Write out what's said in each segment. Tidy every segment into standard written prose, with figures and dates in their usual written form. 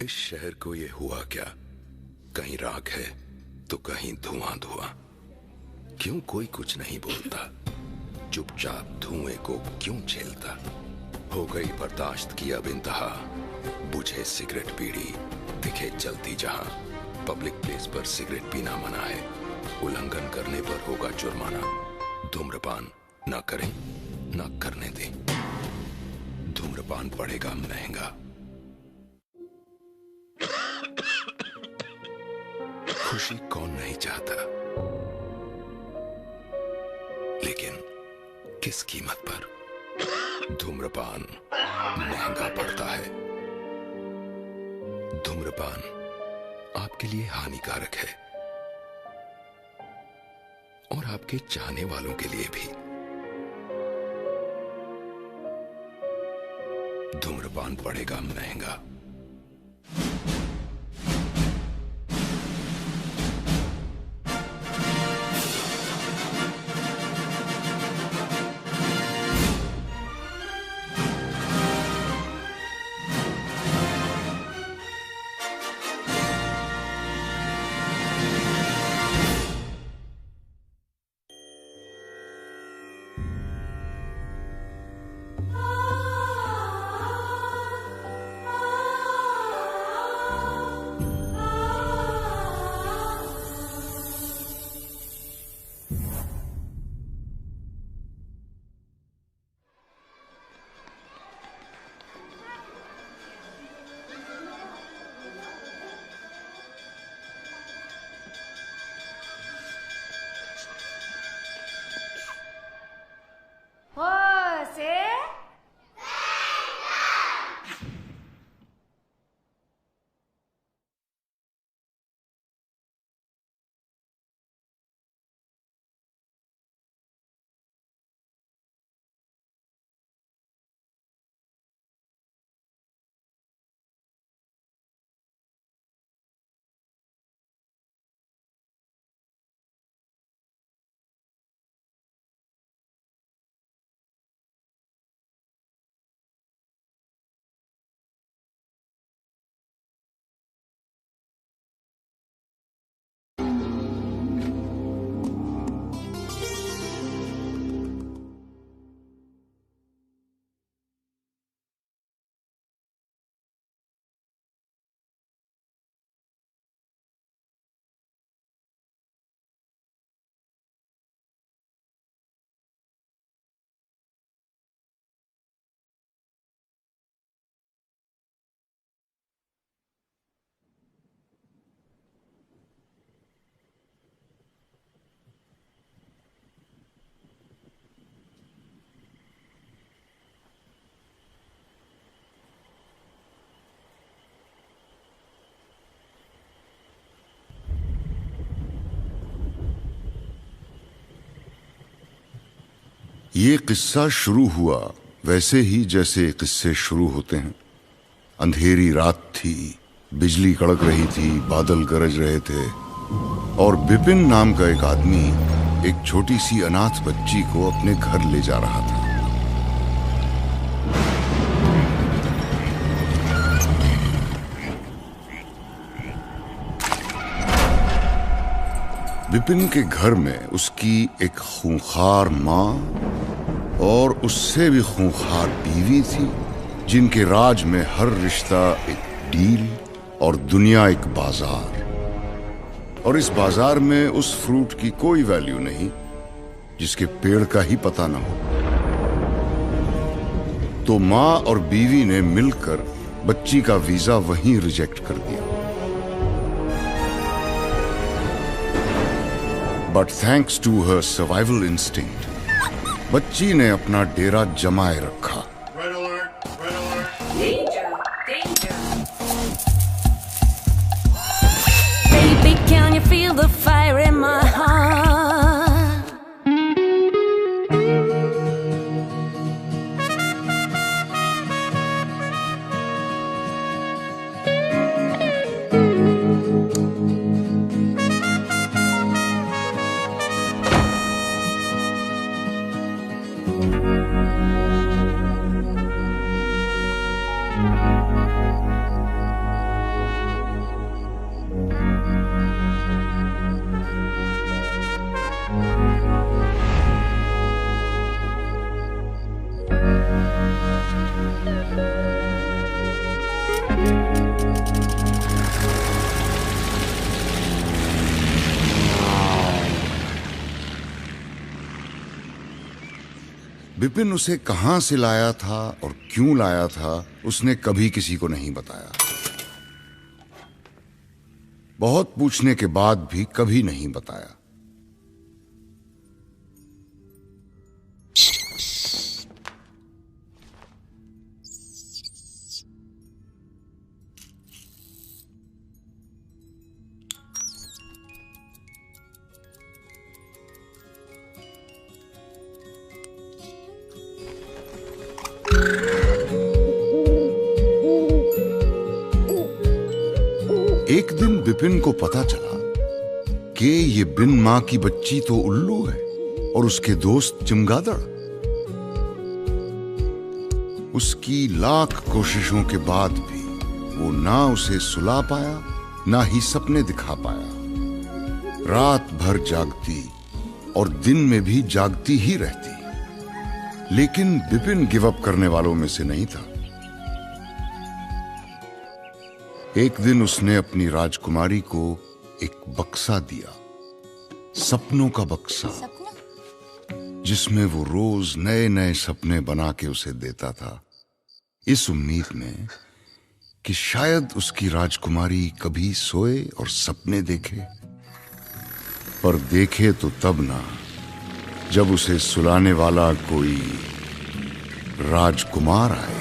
इस शहर को ये हुआ क्या? कहीं राख है तो कहीं धुआं धुआं। क्यों कोई कुछ नहीं बोलता? चुपचाप धुएं को क्यों झेलता? हो गई बर्दाश्त की अब इंतहा। बुझे सिगरेट बीड़ी दिखे जलती जहां। पब्लिक प्लेस पर सिगरेट पीना मना है, उल्लंघन करने पर होगा जुर्माना। धूम्रपान ना करें ना करने दें, धूम्रपान पड़ेगा महंगा। खुशी कौन नहीं चाहता, लेकिन किस कीमत पर? धूम्रपान महंगा पड़ता है। धूम्रपान आपके लिए हानिकारक है और आपके चाहने वालों के लिए भी। धूम्रपान पड़ेगा महंगा। ये किस्सा शुरू हुआ वैसे ही जैसे किस्से शुरू होते हैं। अंधेरी रात थी, बिजली कड़क रही थी, बादल गरज रहे थे और बिपिन नाम का एक आदमी एक छोटी सी अनाथ बच्ची को अपने घर ले जा रहा था। बिपिन के घर में उसकी एक खूंखार माँ और उससे भी खूंखार बीवी थी, जिनके राज में हर रिश्ता एक डील और दुनिया एक बाजार। और इस बाजार में उस फ्रूट की कोई वैल्यू नहीं जिसके पेड़ का ही पता न हो। तो माँ और बीवी ने मिलकर बच्ची का वीजा वहीं रिजेक्ट कर दिया। But thanks to her survival instinct, बच्ची ने अपना डेरा जमाए रखा। Baby, can you feel the fire in my heart? Bipin उसे कहां से लाया था और क्यों लाया था उसने कभी किसी को नहीं बताया। बहुत पूछने के बाद भी कभी नहीं बताया। एक दिन बिपिन को पता चला कि ये बिन मां की बच्ची तो उल्लू है और उसके दोस्त चमगादड़। उसकी लाख कोशिशों के बाद भी वो ना उसे सुला पाया ना ही सपने दिखा पाया। रात भर जागती और दिन में भी जागती ही रहती, लेकिन बिपिन गिव अप करने वालों में से नहीं था। एक दिन उसने अपनी राजकुमारी को एक बक्सा दिया, सपनों का बक्सा, जिसमें वो रोज नए नए सपने बना के उसे देता था, इस उम्मीद में कि शायद उसकी राजकुमारी कभी सोए और सपने देखे। पर देखे तो तब ना जब उसे सुलाने वाला कोई राजकुमार आए।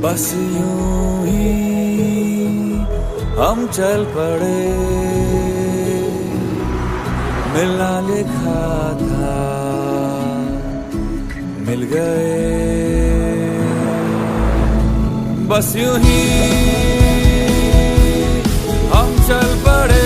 बस यूं ही हम चल पड़े, मिलना लिखा था मिल गए। बस यूं ही हम चल पड़े,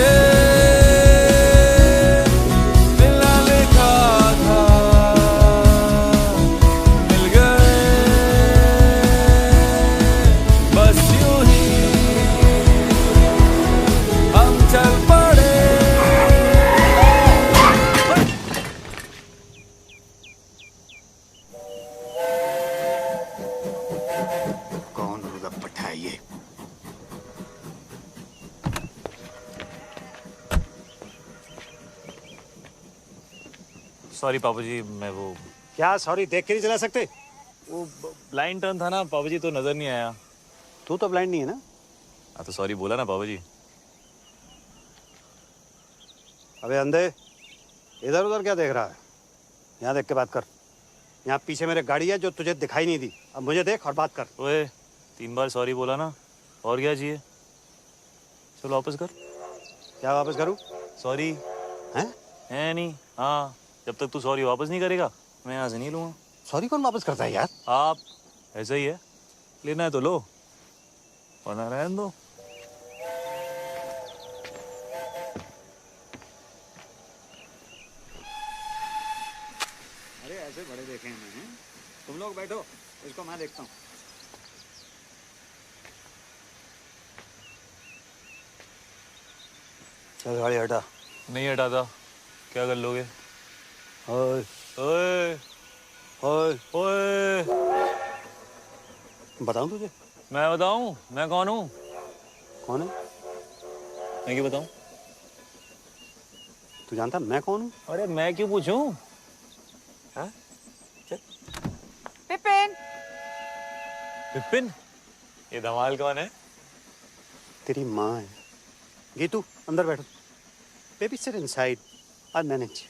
सॉरी पापा जी, मैं वो क्या सॉरी देख के नहीं चला सकते? वो ब्लाइंड टर्न था ना पापा जी, तो नजर नहीं आया। तू तो ब्लाइंड नहीं है ना? हाँ तो सॉरी बोला ना पापा जी। अबे अंधे, इधर उधर क्या देख रहा है? यहाँ देख के बात कर। यहाँ पीछे मेरे गाड़ी है जो तुझे दिखाई नहीं दी। अब मुझे देख और बात कर। ओए 3 बार सॉरी बोला ना, और क्या चाहिए? चलो वापस कर। क्या वापस करूँ? सॉरी है नहीं। हाँ, जब तक तू सॉरी वापस नहीं करेगा मैं यहाँ से नहीं लूँगा। सॉरी कौन वापस करता है यार? आप ऐसा ही है, लेना है तो लो वरना रहने दो। अरे ऐसे बड़े देखे हैं मैंने। तुम लोग बैठो, इसको मैं देखता हूँ। चल गाड़ी हटा। नहीं हटाता। क्या कर लोगे? ओए ओए ओए ओए, बताऊँ तुझे? मैं बताऊं मैं कौन हूँ? कौन है? मैं क्यों बताऊं? तू जानता मैं कौन हूँ? अरे मैं क्यों पूछूं? हाँ? पिपिन। विपिन? ये धमाल कौन है? तेरी माँ है। गीतू अंदर बैठो। Baby sit inside, I manage.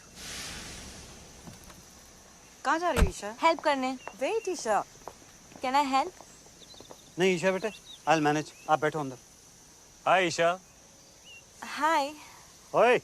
कहाँ जा रही हो ईशा? हेल्प करने। Wait Isha. Can I help? नहीं ईशा बेटे, आई मैनेज। आप बैठो अंदर। हाय ईशा। हाय। ओए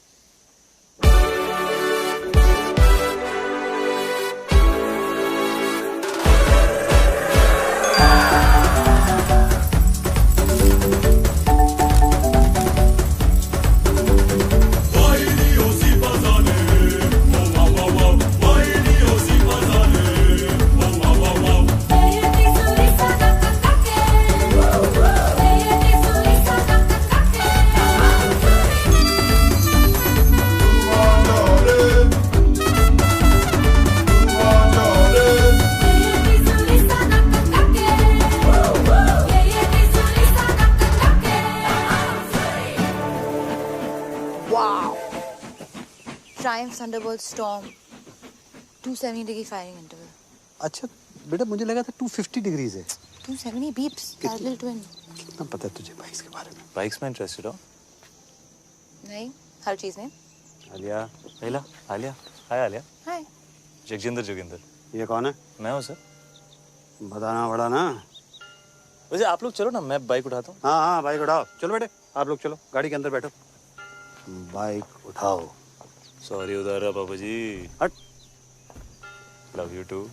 Triumph Thunderbolt Storm 270 degree firing interval. अच्छा बेटा मुझे लगा था 250 डिग्रीज है। 270 beeps parallel twin. कितना पता है तुझे बाइक्स के बारे में? बाइक्स में इंटरेस्टेड हो? नहीं, हर चीज में। आलिया। आलिया, आलिया, हाय आलिया। हाय। जगजिंदर जोगिंदर। ये कौन है? मैं हूँ सर। बताना पड़ा ना। वैसे आप लोग चलो ना, मैं बाइक उठाता हूँ। हाँ हाँ बाइक उठाओ, चलो बेटे आप लोग चलो गाड़ी के अंदर बैठो। बाइक उठाओ। सॉरी उधार बाबू जी। हट। Love you too.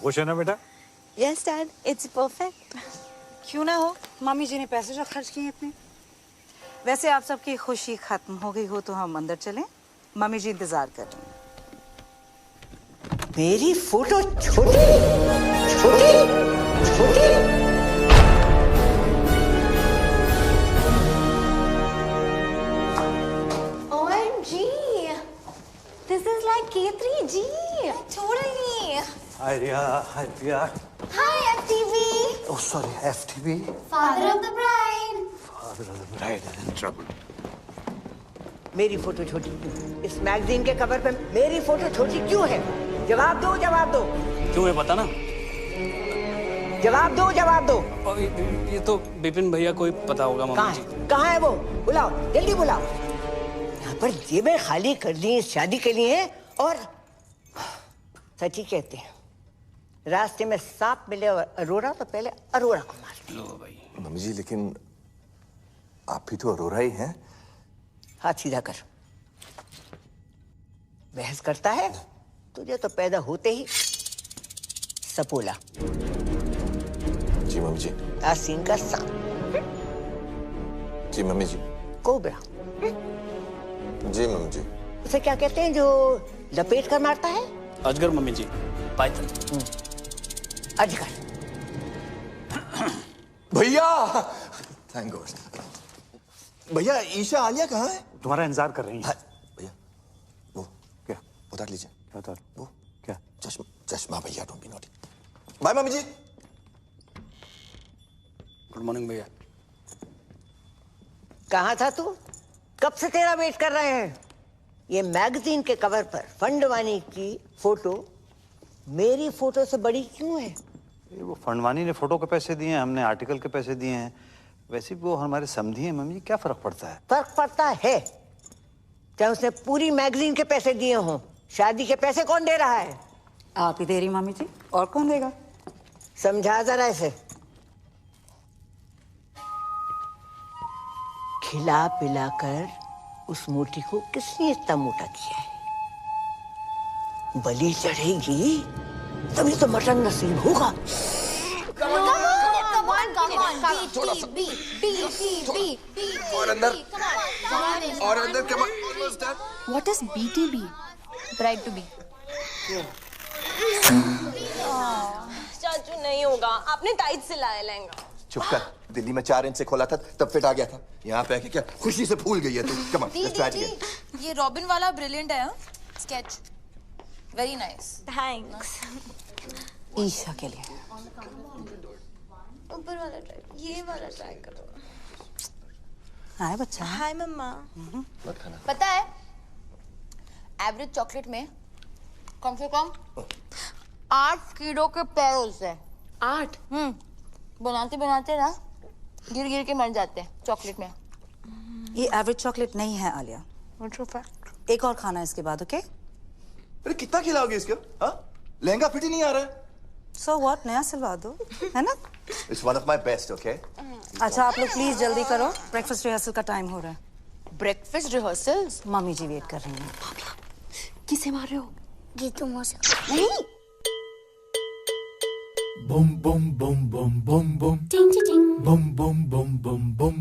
खुश है ना बेटा? Yes, Dad. It's perfect. क्यों ना हो, मम्मी जी ने पैसे जो खर्च किए इतने। वैसे आप सबकी खुशी खत्म हो गई हो तो हम अंदर चलें, मम्मी जी इंतजार कर रही हैं। मेरी फोटो छोटी छोटी छोटी। OMG. This is like K3G. Totally. Alia, Alia. Hi, FTV. Oh sorry, FTV. Father of the bride. Father of the bride is in trouble. मेरी फोटो छोटी क्यों? इस मैगजीन के कवर पे मेरी फोटो छोटी क्यों है? जवाब दो, जवाब दो। क्यों है पता ना? जवाब दो, जवाब दो। और ये तो बिपिन भैया को ही पता होगा मम्मी जी। कहाँ है वो? बुलाओ, जल्दी बुलाओ। यहाँ पर जेबें खाली कर दी शादी के लिए और सच ही कहते हैं रास्ते में सांप मिले और अरोरा तो पहले अरोरा को मारते। लो भाई। मम्मी जी लेकिन आप भी तो अरोरा ही हैं। हाथ सीधा कर। बहस करता है? तुझे तो पैदा होते ही सपोला। जी मम्मी जी। आसीन का सांप। जी मम्मी जी। कोबरा। जी मम्मी जी। उसे क्या कहते हैं जो लपेट कर मारता है? अजगर मम्मी जी। पाइथन। अजगर। भैया थैंक गॉड। भैया ईशा आलिया कहाँ है? तुम्हारा इंतजार कर रही है। भैया वो क्या उतार लीजिए। क्या उतार? वो क्या? चश्मा चश्मा भैया don't be naughty. Bye mummy जी। गुड मॉर्निंग भैया। कहाँ था तू? कब से तेरा वेट कर रहे हैं। ये मैगजीन के कवर पर फंडवानी की फोटो मेरी फोटो से बड़ी क्यों है? वो फंडवानी ने फोटो के पैसे दिए हैं, हमने आर्टिकल के पैसे दिए हैं। वैसे वो हमारे समझी हैं मम्मी, क्या फर्क पड़ता है? फर्क पड़ता है। चाहे उसने पूरी मैगजीन के पैसे दिए हों, शादी के पैसे कौन दे रहा है? आप ही दे रही मम्मी जी, और कौन देगा? समझा जरा इसे। खिला पिलाकर उस मोटी को किसने इतना मोटा किया है? बलि चढ़ेगी तभी तो मटन नसीब होगा। और अंदर और अंदर कम। What is BTB? Bride to be. चाचू नहीं होगा, आपने टाइट सिलाया लहंगा। चुप कर। दिल्ली में 4 इंच से खोला था तब फिट आ गया था। यहाँ पे आके क्या खुशी से फूल गई है तू। Come on let's try again. ये रॉबिन वाला ब्रिलियंट है। Sketch very nice. Thanks. Isha के लिए। ऊपर वाला ट्राई, ये वाला ट्राई करो। हाय बच्चा। हाय मम्मा। मत खाना। पता है एवरेज चॉकलेट में कम से कम 8 कीड़ों के पैर होते हैं। 8? बनाते बनाते ना गिर गिर के मर जाते हैं चॉकलेट में। ये एवरेज चॉकलेट नहीं है आलिया। एक और खाना इसके बाद, ओके? अरे कितना खिलाओगे इसको? हाँ? लहंगा फिट ही नहीं आ रहा है। So what? नया सिलवा दो, है ना? It's one of my best, okay? अच्छा आप लोग प्लीज जल्दी करो, ब्रेकफास्ट रिहर्सल का टाइम हो रहा है। Breakfast rehearsals? मम्मी जी वेट कर रही हैं। किसे मार रहे हो? जीतू मौसा। नहीं। Boom boom boom boom boom boom. Ding ding ding. Boom boom boom boom boom.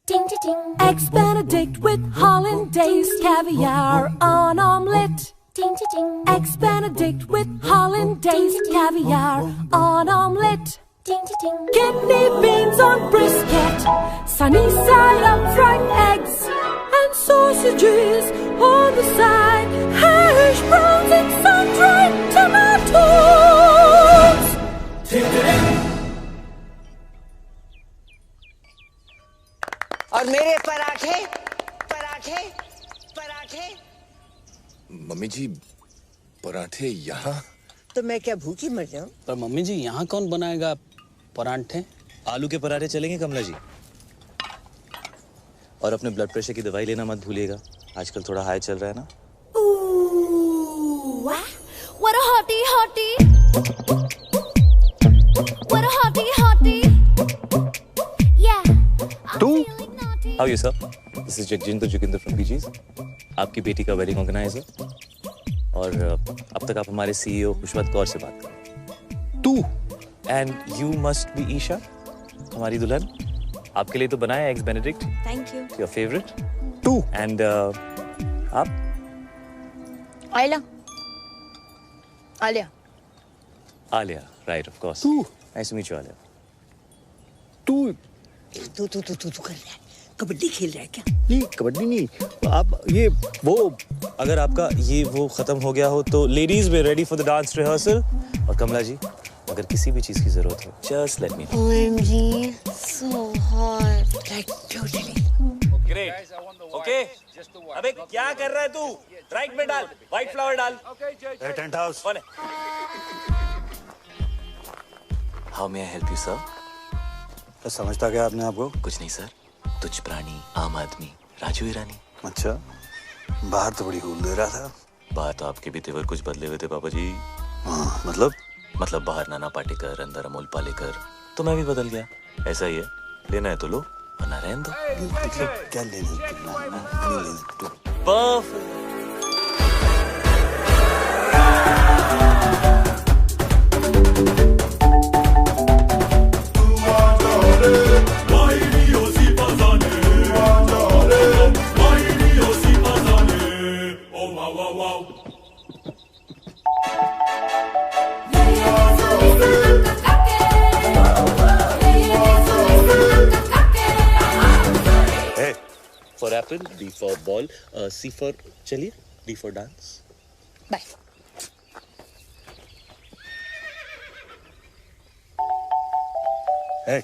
Ding ding ding. Eggs Benedict with hollandaise, caviar on omelette. Ding ding ding. Eggs Benedict with hollandaise, caviar on omelette. Ding ding ding. Kidney beans on brisket, sunny side up fried eggs, and sausages on the side. Hash browns and sun-dried tomatoes. Ding ding ding. और मेरे पराठे पराठे पराठे। Mummy जी पराठे यहाँ? तो मैं क्या भूखी मर जाऊं? पर मम्मी जी यहाँ कौन बनाएगा पराठे? आलू के पराठे चलेंगे कमला जी। और अपने ब्लड प्रेशर की दवाई लेना मत भूलिएगा, आजकल थोड़ा हाई चल रहा है ना। Ooh, what a hottie hottie. What a hottie hottie. Yeah. तू? How are you sir? This is Jagjendra Joginder from BG's. आपकी बेटी का वेडिंग ऑर्गेनाइजर। और अब तक आप हमारे CEO खुशवंत कौर से बात करें। तू? And you must be Isha, हमारी दुल्हन। आपके लिए तो बनाया eggs Benedict. Thank you. Your favorite? तू? And आप? Alia. Alia. Alia, right of course. तू? Nice to meet you, Alia. तू तू कर रहा है, कबड्डी खेल रहा है क्या? नहीं, कबड्डी नहीं, आप ये वो अगर आपका ये वो खत्म हो गया हो तो ladies way ready for the dance rehearsal. और कमला जी अगर किसी भी चीज की जरूरत हो just let me know. OMG, so hot. Like totally. Great. Okay अबे क्या कर रहा है तू? राइट में डाल, व्हाइट फ्लावर डाल। Tent house. How may I help you sir? तो समझता क्या आपने आपको? कुछ नहीं सर, तुझ प्राणी आम आदमी राजू ईरानी। अच्छा, बाहर तो बड़ी खूब दे रहा था। बाहर तो आपके भी तेवर कुछ बदले हुए थे पापा जी। हाँ, मतलब बाहर नाना पाटेकर अंदर अमोल पालेकर, तो मैं भी बदल गया। ऐसा ही है, लेना है तो लो वरना रहने दो। मतलब क्या लेना है? Perfect. For apple, B for ball, C for चलिए, D for dance. Bye. Hey.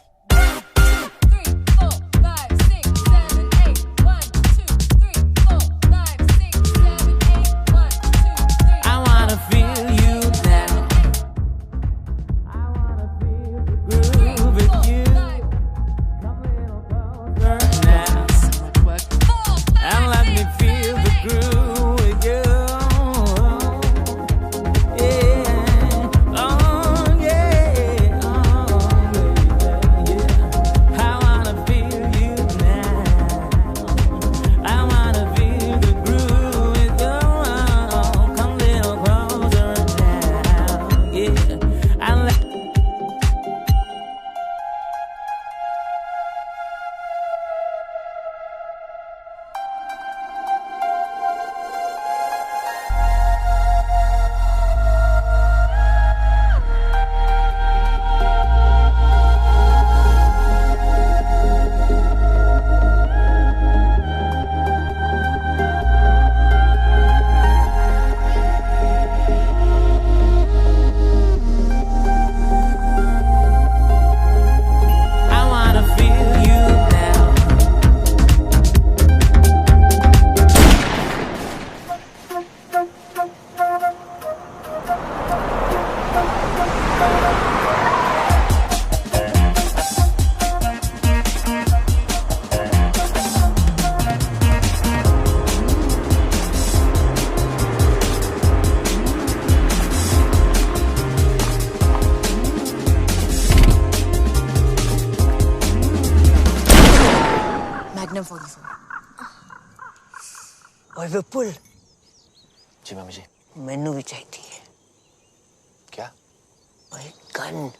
Magnum 44। और विपुल जी मम्मी जी। मैनू भी चाहिए। क्या? ओए गन।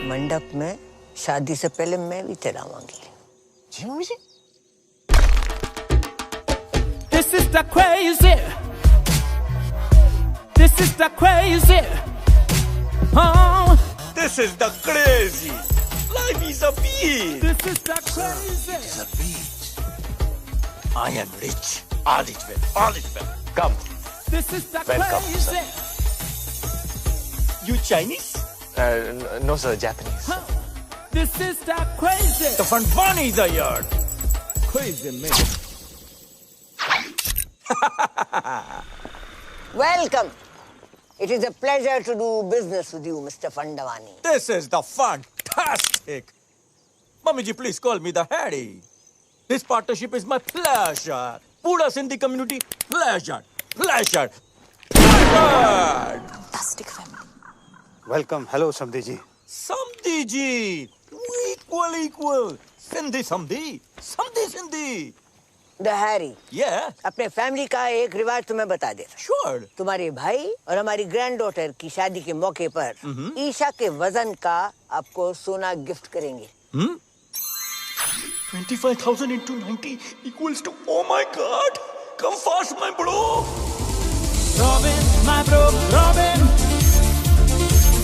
मंडप में शादी से पहले मैं भी तेरा मांगी। जी mummy ji. This is the crazy. This is the crazy. Oh, this is the crazy. Life is a beach. This is the crazy. It is a beach. I am rich. All is well. All is well. Come. This is the Welcome, crazy. You Chinese? No sir, Japanese. This is the crazy. The Funfani is here. Crazy man. Welcome. It is a pleasure to do business with you, Mr. Fandavani. This is the fantastic. Mummy ji, please call me the Harry. This partnership is my pleasure. Pura Sindhi community, pleasure. Pleasure. Pleasure. Fantastic family. Welcome. Hello समधी जी। समधी जी, equal. Sindhi समधी, समधी Sindhi. The Harry. Yeah. अपने family का एक रिवाज तुम्हें बता दे। Sure. तुम्हारे भाई और हमारी ग्रैंड डॉटर की शादी के मौके पर ईशा के वजन का आपको सोना गिफ्ट करेंगे। 25,000 into 90 equals to, oh my God. Come fast, my bro. Robin, my bro, Robin.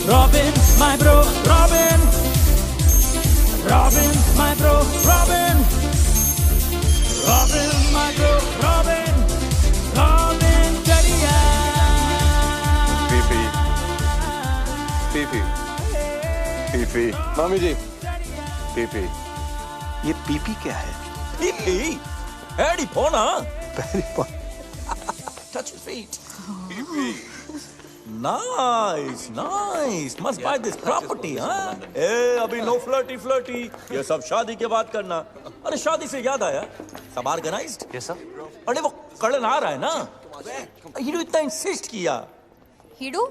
Robin, my bro, Robin. Robin, my bro, Robin. Robin, my bro, Robin. Robin, Jadiya. PP. मामी जी, पीपी। ये PP क्या है? PP? Harry Pona. Touch your feet. Nice. Must buy this property, हाँ? ए, अभी no flirty. ये सब शादी के बाद करना। अरे शादी से याद आया, सब organized? Yes sir. अरे वो कड़न आ रहा है ना? हिडू इतना insist किया। हिडू?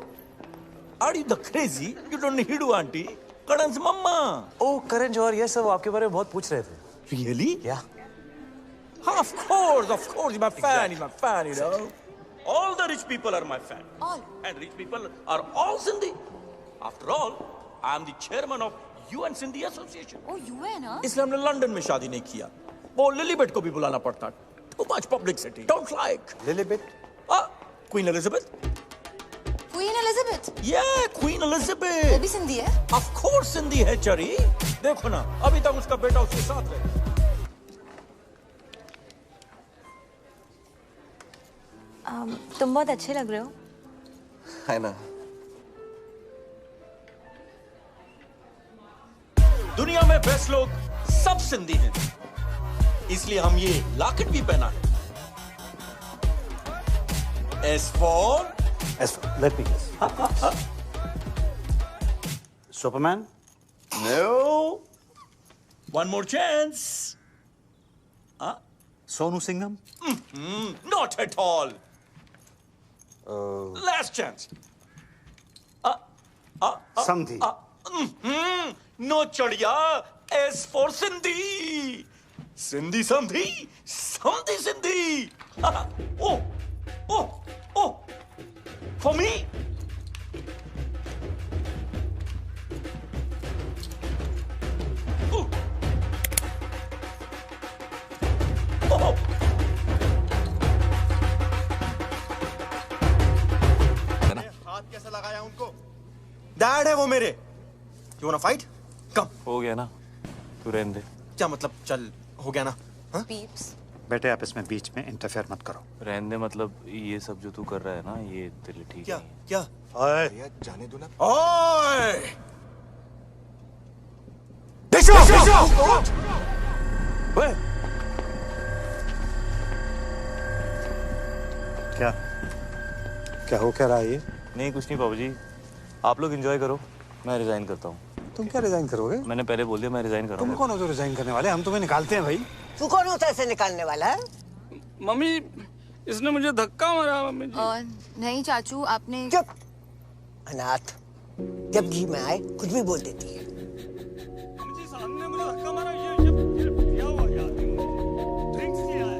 Are you the crazy? You don't need हिडू आंटी। कड़न से mama. Oh Karan Johar, yes sir, वो आपके बारे में बहुत पूछ रहे थे। Really? Yeah. Of course. He's my fan. He's my fan, you know. All the rich people are my fan. All. And rich people are all Sindhi. After all, I am the chairman of UN Sindhi Association. Oh, UN, huh? इसलिए हमने London में शादी नहीं किया। वो लिलीबेट को भी बुलाना पड़ता। Too much publicity. Don't like. लिलीबेट? Queen Elizabeth. Queen Elizabeth? Yeah, Queen Elizabeth. वो भी सिंधी है? Of course सिंधी है चरी। देखो ना, अभी तक उसका बेटा उसके साथ है। तुम बहुत अच्छे लग रहे हो। है ना? दुनिया में बेस्ट लोग सब सिंधी हैं, इसलिए हम ये लॉकेट भी पहना है। S for let me guess. Superman? No. One more chance. Sonu Singham? Not at all. Last chance. Samdhi? No chadiya. S for Sindhi. Sindhi Samdhi. Samdhi Sindhi. Oh. For me? हाथ कैसे लगाया उनको? Dad है वो मेरे। You wanna fight? Come. हो गया ना, तू रहने दे। क्या मतलब चल हो गया ना? Peeps. बेटे आप इसमें बीच में इंटरफेयर मत करो। रहने दे, मतलब ये सब जो तू कर रहा है ना, ये तेरे लिए ठीक क्या? नहीं है। क्या? ओए, जाने दो ना। ओए! क्या हो क्या रहा है ये? नहीं कुछ नहीं बाबूजी, आप लोग एंजॉय करो, मैं रिजाइन करता हूँ। तुम क्या रिजाइन करोगे? मैंने पहले बोल दिया मैं रिजाइन कर रहा हूँ। तुम कौन हो जो रिजाइन करने वाले? हम तुम्हें निकालते हैं भाई। तू कौन होता है इसे निकालने वाला है? मम्मी इसने मुझे धक्का मारा मम्मी जी। नहीं चाचू आपने। चुप अनाथ, जब जी में आए कुछ भी बोल देती है। सामने मुझे धक्का मारा, ये क्या हुआ यार? ड्रिंक्स किया है।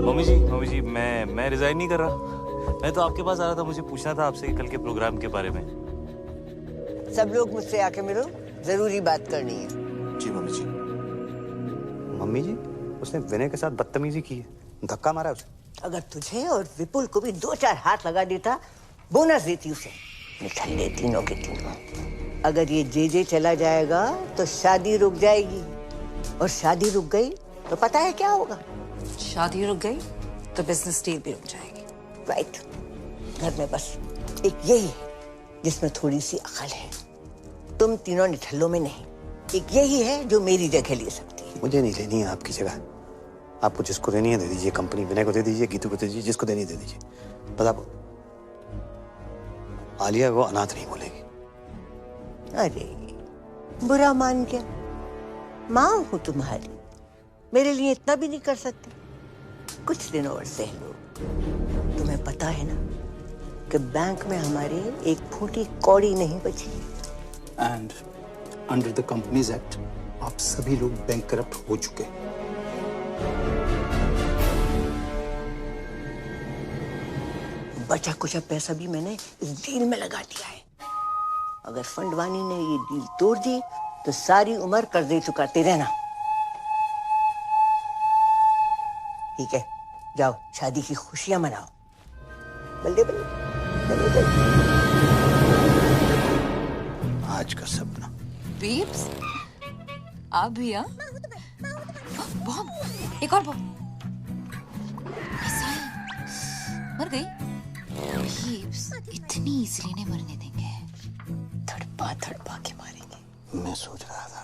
मम्मी जी मैं रिजाइन नहीं कर रहा। मैं तो आपके पास आ रहा था, मुझे पूछना था आपसे कल के प्रोग्राम के बारे में। सब लोग मुझसे आके मिलो, जरूरी बात करनी है। जी मम्मी जी। मम्मी जी, उसने विनय के साथ बदतमीजी की है, धक्का मारा उसे। अगर तुझे और विपुल को भी 2-4 हाथ लगा देता, बोनस देती उसे। निठल्ले तीनों के तीनों। अगर ये जे चला जाएगा तो शादी रुक जाएगी, और शादी रुक गई तो पता है क्या होगा? शादी रुक गई तो बिजनेस डील भी रुक जाएगी। राइट। घर में बस एक यही है जिसमें थोड़ी सी अकल है। तुम तीनों निठल्लों में नहीं, एक यही है जो मेरी जगह ले सकती है। मुझे नहीं लेनी है आपकी जगह। आपको जिसको देनी है दे दीजिए, कंपनी विनय को दे दीजिए, गीतू को दे दीजिए, जिसको देनी है दे दीजिए। बता, आलिया को अनाथ नहीं बोलेगी। अरे बुरा मान गया। माँ हूँ तुम्हारी, मेरे लिए इतना भी नहीं कर सकती? कुछ दिन और सह लो। तुम्हें पता है ना कि बैंक में हमारे एक फूटी कौड़ी नहीं बची। And under the companies act आप सभी लोग बैंक करप्ट हो चुके हैं। बचा कुछ पैसा भी मैंने इस डील में लगा दिया है। अगर फंडवानी ने ये डील तोड़ दी तो सारी उम्र कर्जे चुकाते रहना। ठीक है, जाओ शादी की खुशियां मनाओ। बल्ले बल्ले बल्ले बल्ले। आज का सपना। बीब्स, आप भी हाँ? बॉम्ब, एक और बॉम्ब। मर गई? बीब्स, इतनी इजीली नहीं मरने देंगे। थड़पा थड़पा के मारेंगे। मैं सोच रहा था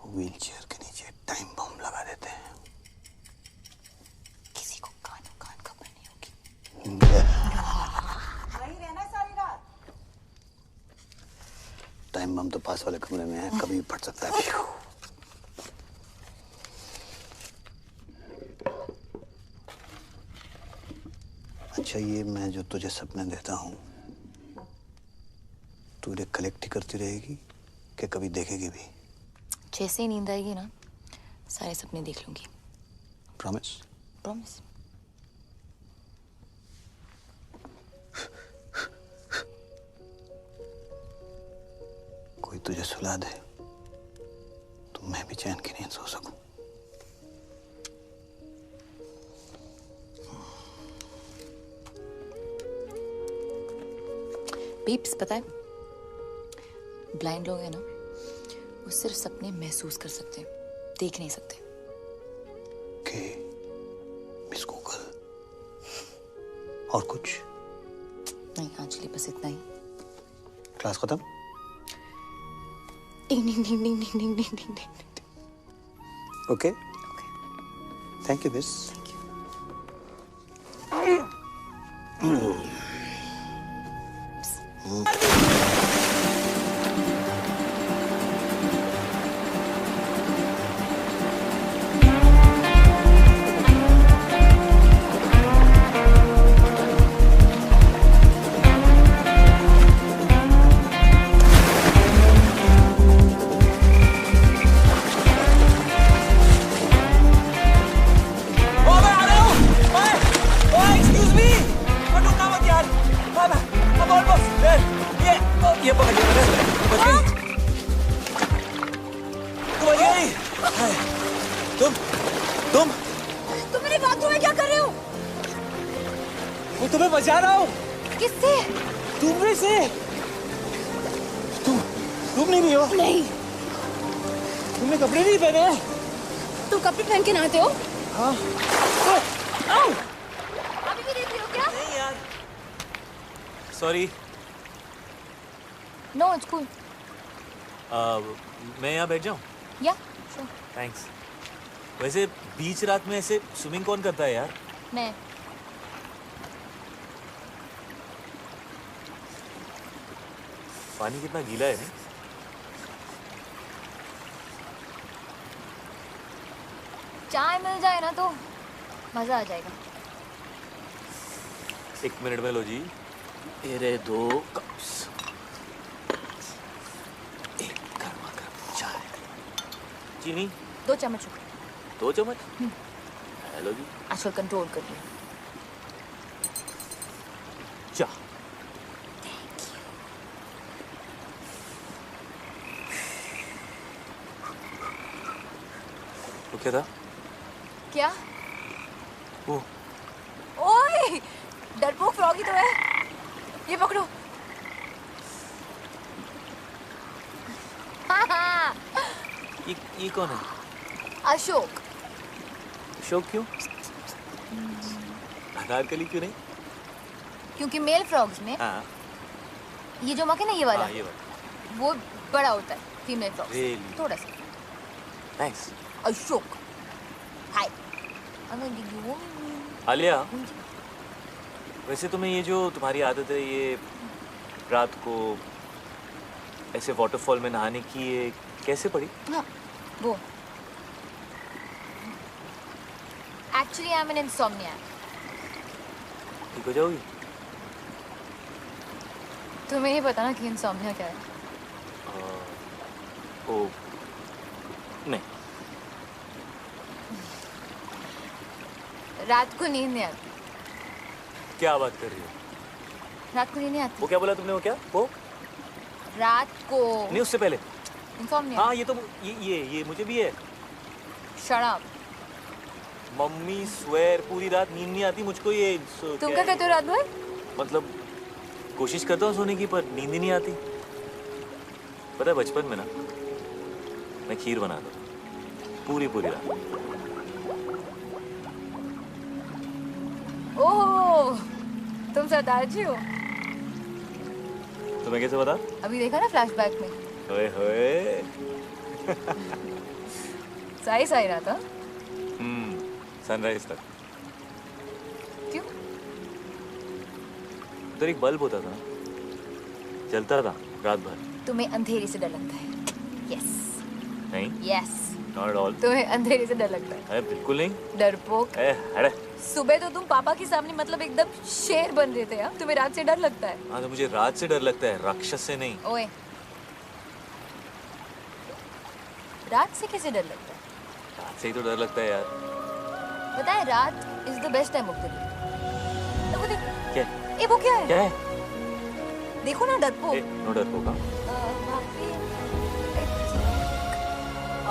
व्हील चेयर के नीचे टाइम बम लगा देते हैं। किसी को कानों कान खबर नहीं होगी। वहीं रहना सारी रात। टाइम बम तो पास वाले कमरे में है, कभी भी फट सकता है। अच्छा, ये मैं जो तुझे सपने देता हूँ, तू इन्हें कलेक्ट ही करती रहेगी कि कभी देखेगी भी? जैसे ही नींद आएगी ना, सारे सपने देख लूंगी। प्रॉमिस? प्रॉमिस। कोई तुझे सुला दे तो मैं भी चैन की नींद सो सकूं। पीप्स, पता है ब्लाइंड लोग हैं ना, वो सिर्फ सपने महसूस कर सकते हैं, देख नहीं सकते। Miss Google. और कुछ नहीं, आज के लिए बस इतना ही। क्लास खत्म? Okay, thank you miss. तुम मेरे बाथरूम में क्या कर रहे हो? मैं तुम्हें बचा रहा हूँ। किससे? तुमने से। तुम नहीं हो? नहीं। तुमने कपड़े नहीं पहने? तुम कपड़े पहन के नहाते हो? हाँ। अभी भी देख रहे हो क्या? नहीं यार। सॉरी। No, it's cool. मैं यहाँ बैठ जाऊँ? या, श्योर। थैंक्स। वैसे बीच रात में ऐसे स्विमिंग कौन करता है यार? मैं। पानी कितना गीला है नहीं? चाय मिल जाए ना तो मजा आ जाएगा। 1 मिनट में लो जी। ये रहे 2 कप्स। एक गर्मा गर्म चाय। चीनी 2 चम्मच। 2 चम्मच? हेलो जी। आजकल कंट्रोल कर लिया। चाय। वो क्या था? क्या? वो ओए, डरपोक फ्रॉगी तो है। ये पकड़ो। ये कौन है? अशोक। अशोक क्यों? अनारकली क्यों नहीं? क्योंकि मेल फ्रॉग्स में ये जो मक है ना, ये वाला, वो बड़ा होता है फीमेल फ्रॉग थोड़ा सा। नाइस। अशोक। हाय। आलिया, वैसे तुम्हें ये जो तुम्हारी आदत है ये रात को ऐसे वाटरफॉल में नहाने की, ये कैसे पड़ी? हाँ, वो एक्चुअली आई एम एन इंसोम्नियाक। ठीक हो जाओगी? तुम्हें ही पता ना कि इंसोम्निया क्या है? ओ नहीं। रात को नींद नहीं आती। क्या बात कर रही हो? रात को नींद नहीं आती। वो क्या बोला तुमने? वो क्या? वो रात को नहीं, उससे पहले इंसोम्निया। हाँ, ये तो ये मुझे भी है। Shut up. मम्मी स्वेर पूरी रात नींद नहीं आती मुझको। ये तुम क्या कहते हो रात भर? मतलब कोशिश करता हूँ सोने की, पर नींद ही नहीं आती। पता है बचपन में ना मैं खीर बनाता पूरी रात। ओह, तुम सरदार जी हो। तुम्हें कैसे पता? अभी देखा ना फ्लैशबैक में। ओए होए। सही रहा था। सनराइज तक। क्यों? उधर एक बल्ब होता था, जलता था रात भर। तुम्हें अंधेरे से डर लगता है? यस। नहीं। यस। Not at all. तुम्हें अंधेरे से डर लगता है? अरे बिल्कुल नहीं। डरपोक। अरे सुबह तो तुम पापा के सामने मतलब एकदम शेर बन रहे थे यार। तुम्हें रात से डर लगता है? हाँ, तो मुझे रात से डर लगता है, राक्षस से नहीं। ओए, रात से कैसे डर लगता है? रात से ही तो डर लगता है यार। पता है रात is the best time of the day. वो देखो। क्या? ये वो क्या है? क्या है? देखो ना डरपोक। नो डरपोक।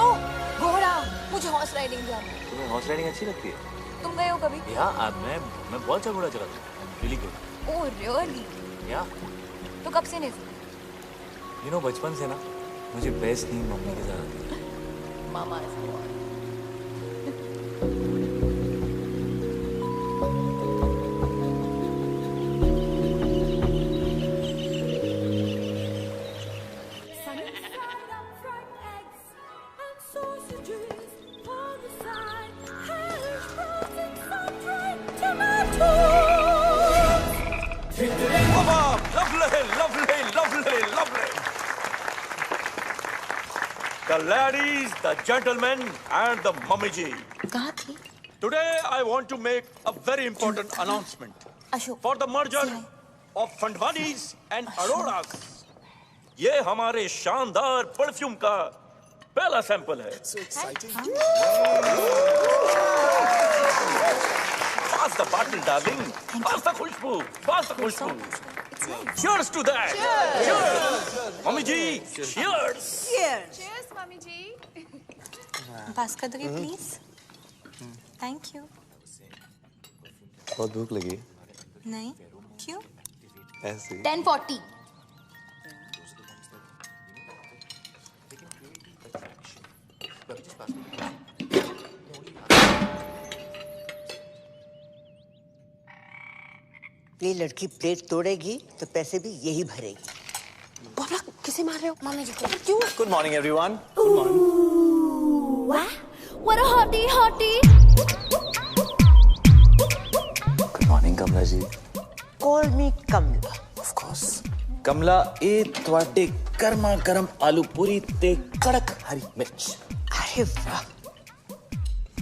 ओह, घोड़ा। मुझे हॉर्स राइडिंग जाना है। तुम्हें हॉर्स राइडिंग अच्छी लगती है? तुम गए हो कभी? या मैं बहुत अच्छा घोड़ा चलाता हूँ। Really good. Oh really? या तो कब से नहीं? यू नो बचपन से ना मुझे बेस्ट नींद मम्मी के साथ आती है। मामा The ladies, the gentlemen, and the mummy ji. कहाँ थी? Today I want to make a very important announcement for the merger of Fandwanis and Auroras. ये हमारे शानदार परफ्यूम का पहला सैंपल है। Pass the bottle, darling. Pass the Khushboo. Pass the Khushboo. Cheers to that. Cheers. Mummy ji, cheers. Cheers, mummy ji. Pass कर दोगे please? Thank you. बहुत भूख लगी। नहीं, क्यों? ऐसे। 10:40। ये लड़की प्लेट तोड़ेगी तो पैसे भी यही भरेगी। बाबा किसे मार रहे हो? मम्मी जी को। क्यों? Good morning, everyone. Good morning. What a hottie, hottie. Good morning, Kamla ji. Call me Kamla. Of course. कमला ए ਤੁਹਾਡੇ गर्मा गर्म आलू पूरी ते कड़क हरी मिर्च। अरे वाह।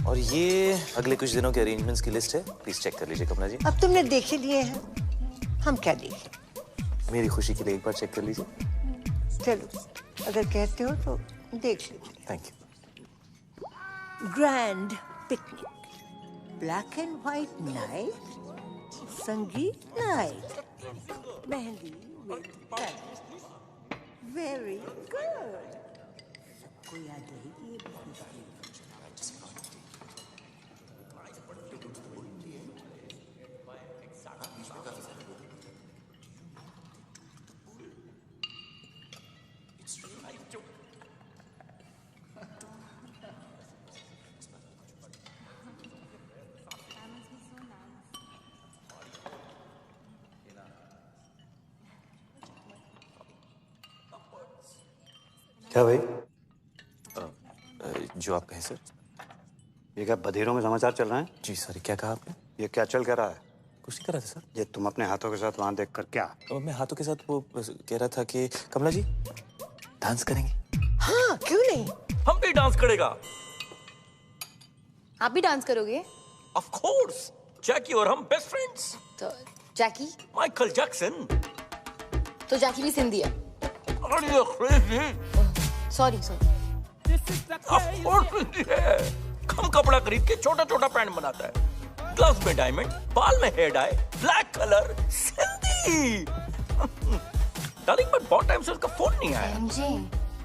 और ये अगले कुछ दिनों के अरेंजमेंट्स की लिस्ट है, प्लीज चेक कर लीजिए कमला जी। अब तुमने देख ही लिए हैं, हम क्या देखें? मेरी खुशी के लिए एक बार चेक कर लीजिए। चलो, अगर कहते हो तो देख लीजिए। Thank you. Grand picnic, black and white night, sangeet night, mehndi with very good. सबको याद रहेगी ये business की। क्या भाई? जो आप कहें सर। ये क्या बधेरों में समाचार चल रहे हैं? जी सर, क्या कहा आपने? ये क्या चल क्या रहा है? कुछ नहीं कर रहा था सर। ये तुम अपने हाथों के साथ वहां देख कर क्या? मैं हाथों के साथ वो कह रहा था कि कमला जी डांस करेंगे। हाँ, क्यों नहीं? हम भी डांस करेगा। आप भी डांस करोगे? ऑफ कोर्स, जैकी और हम बेस्ट फ्रेंड्स। तो जैकी? Michael Jackson. तो जैकी भी सिंधी है। Are you crazy? Sorry sorry. Of course Sindhi है। कम कपड़ा खरीद के छोटा छोटा पैंट बनाता है, ग्लव्स में डायमंड, बाल में hair dye, black colour, Sindhi. Darling, but बहुत टाइम से उसका फोन नहीं आया।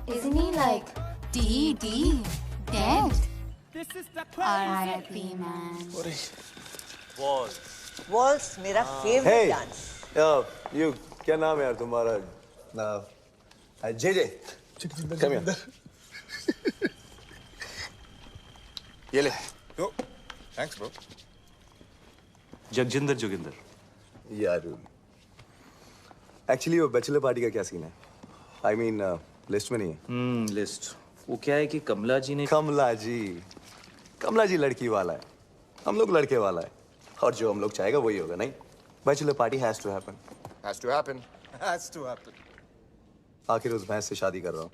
Isn't he like dead? R.I.P. man. Waltz मेरा फेवरेट डांस। यू क्या नाम है यार तुम्हारा? J J, come here. ये ले। Thanks bro. जगजिंदर जोगिंदर। यार एक्चुअली वो बैचलर पार्टी का क्या सीन है? आई मीन लिस्ट में नहीं है। लिस्ट वो क्या है कि कमला जी ने कमला जी लड़की वाला है, हम लोग लड़के वाला है, और जो हम लोग चाहेगा वही होगा। नहीं, bachelor party has to happen. आखिर उस भैंस से शादी कर रहा हूँ।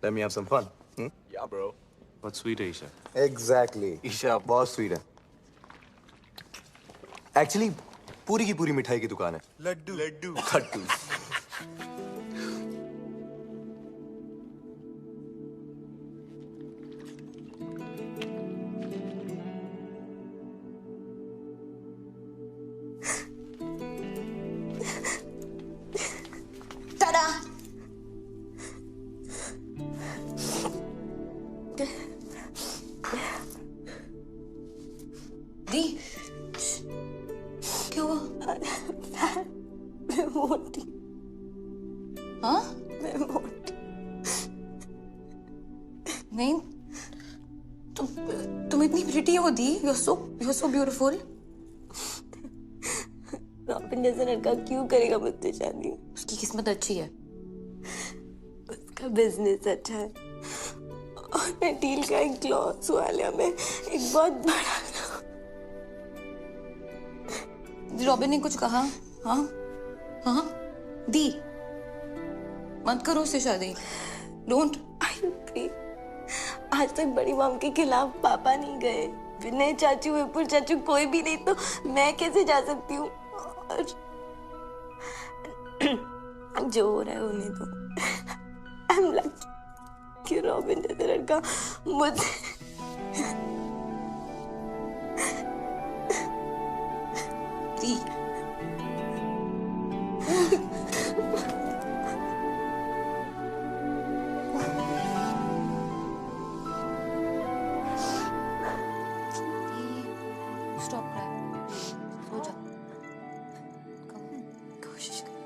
Let me have some fun. Yeah, bro. बहुत स्वीट है ईशा। Exactly. ईशा बहुत स्वीट है। एक्चुअली पूरी की पूरी मिठाई की दुकान है। लड्डू। दी, क्या हुआ? मैं मोटी। हाँ? मैं मोटी। नहीं, तुम इतनी प्रिटी हो दी। You're so beautiful. रॉबिन जैसा लड़का क्यों करेगा मुझसे शादी? उसकी किस्मत अच्छी है। उसका बिजनेस अच्छा है और मैं डील का एक क्लॉथ वाले में एक बहुत बड़ा। रॉबिन ने कुछ कहा? हाँ हाँ दी, मत करो उससे शादी। डोंट। आज तक बड़ी मॉम के खिलाफ पापा नहीं गए, विनय चाचू, विपुल चाचू, कोई भी नहीं, तो मैं कैसे जा सकती हूँ? और जो हो रहा है होने दो। आई एम लकी कि रॉबिन जैसा लड़का मुझे स्टॉप क्राइंग, सो जा। कोशिश कर।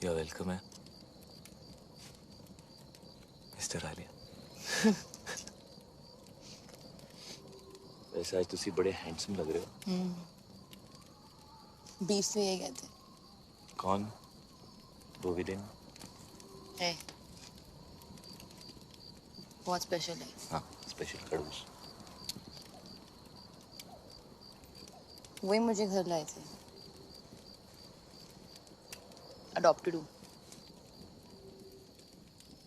You're welcome है। मिस्टर आलिया। वैसे आज तुसी बड़े हैंडसम लग रहे हो। बीफ से यही कहते। कौन? बोविडेन है। बहुत स्पेशल है। हाँ, स्पेशल खड़ूस। वही मुझे घर लाए थे। अडॉप्टेड हूँ।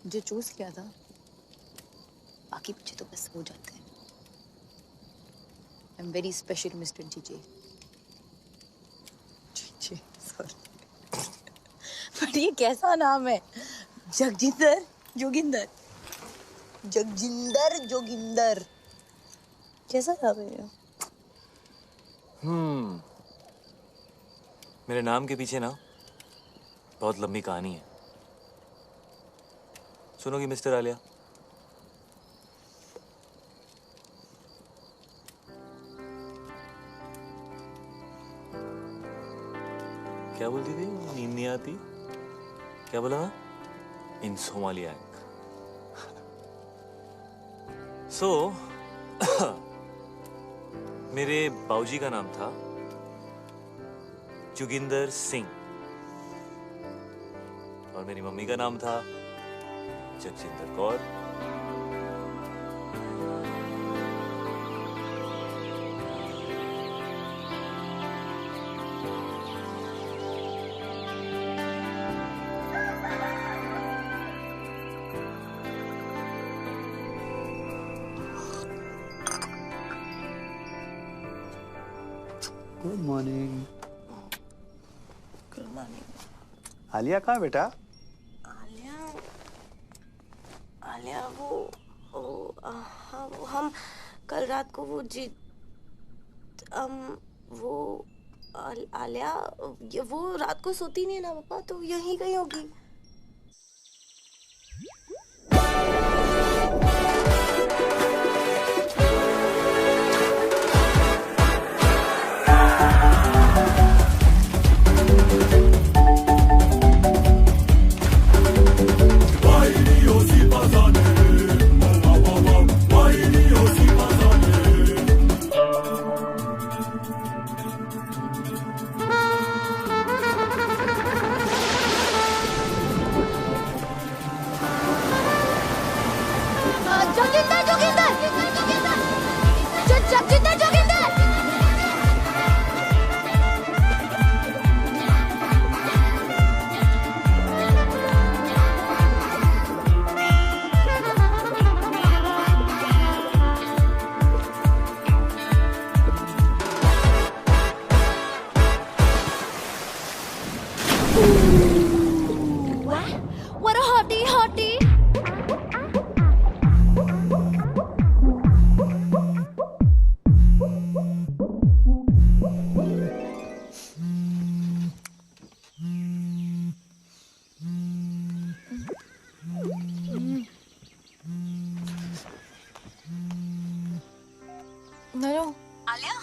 जो चूज किया था, बाकी बच्चे तो बस हो जाते हैं। I am very special mister GJ. GJ, sorry. पर ये कैसा नाम है? जगजिंदर जोगिंदर। जगजिंदर जोगिंदर। कैसा नाम है ये? मेरे नाम के पीछे ना बहुत लंबी कहानी है। सुनोगी मिस्टर आलिया? क्या बोलती थी? नींद नहीं आती? क्या बोला? इंसोमालियाक। सो मेरे बाऊजी का नाम था जोगिंदर सिंह और मेरी मम्मी का नाम था Jagjinder Kaur. Good morning. Good morning. Alia कहाँ बेटा? आलिया हाँ वो हम कल रात को वो आलिया वो रात को सोती नहीं है ना पापा, तो यहीं कहीं होगी। What a hottie, hottie. नरो आलिया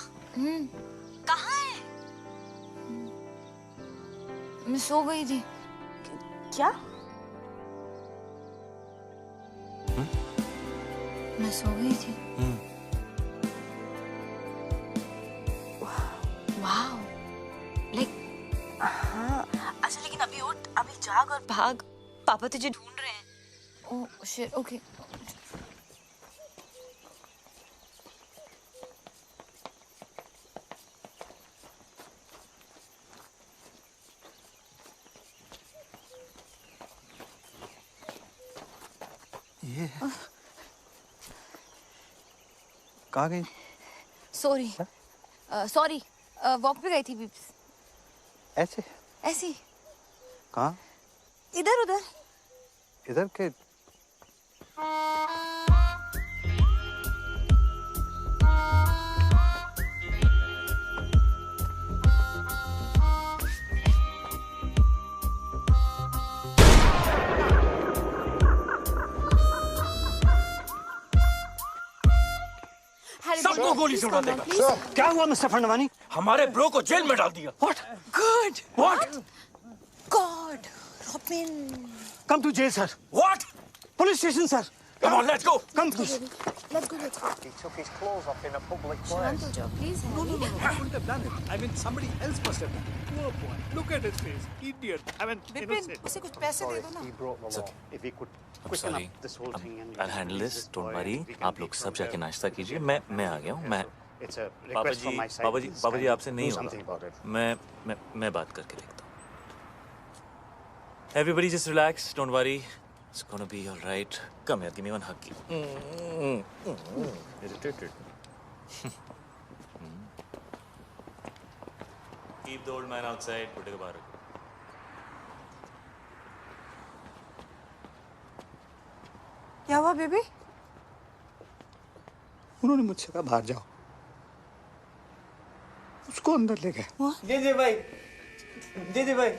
कहाँ है? मैं सो गई थी। क्या? मैं सो गई थी। वाह, हाँ। अच्छा लेकिन अभी उठ, अभी जाग और भाग, पापा तुझे ढूंढ रहे हैं। Oh shit, okay. ये कहाँ गई? सॉरी सॉरी, वॉक पे गई थी बीप्स। ऐसे? ऐसी? कहाँ? इधर उधर। इधर के? सबको गोली से उड़ा देगा। क्या हुआ मिस्टर फंडवानी? हमारे ब्रो को जेल में डाल दिया। What? Good. What? God, Robin. Come to jail, sir. What? Police station, sir. Come on, let's go. Come, please. Let's go, let's go. He took his clothes off in a public Shant ho jao, please. No, I wouldn't have done it. I mean, somebody else must have done it. Poor boy. Look at his face. Idiot. I mean, Vipin उसे कुछ पैसे दे दो ना He brought the law. If he could I'm quicken sorry. up this whole thing and I'll handle this. Don't boy, worry. we can आप लोग be सब from जाके there. नाश्ता कीजिए. मैं आ गया हूँ. मैं It's a request from my side. Please, पापा जी can आपसे you नहीं do something होगा. about it? मैं बात करके देखता हूँ. Everybody just relax. Don't worry. It's gonna be all right. Come here. Give me one hug. Irritated. Keep the old man outside. Put it back. क्या हुआ बेबी? उन्होंने मुझसे कहा बाहर जाओ. उसको अंदर ले गए. जे भाई. जे भाई.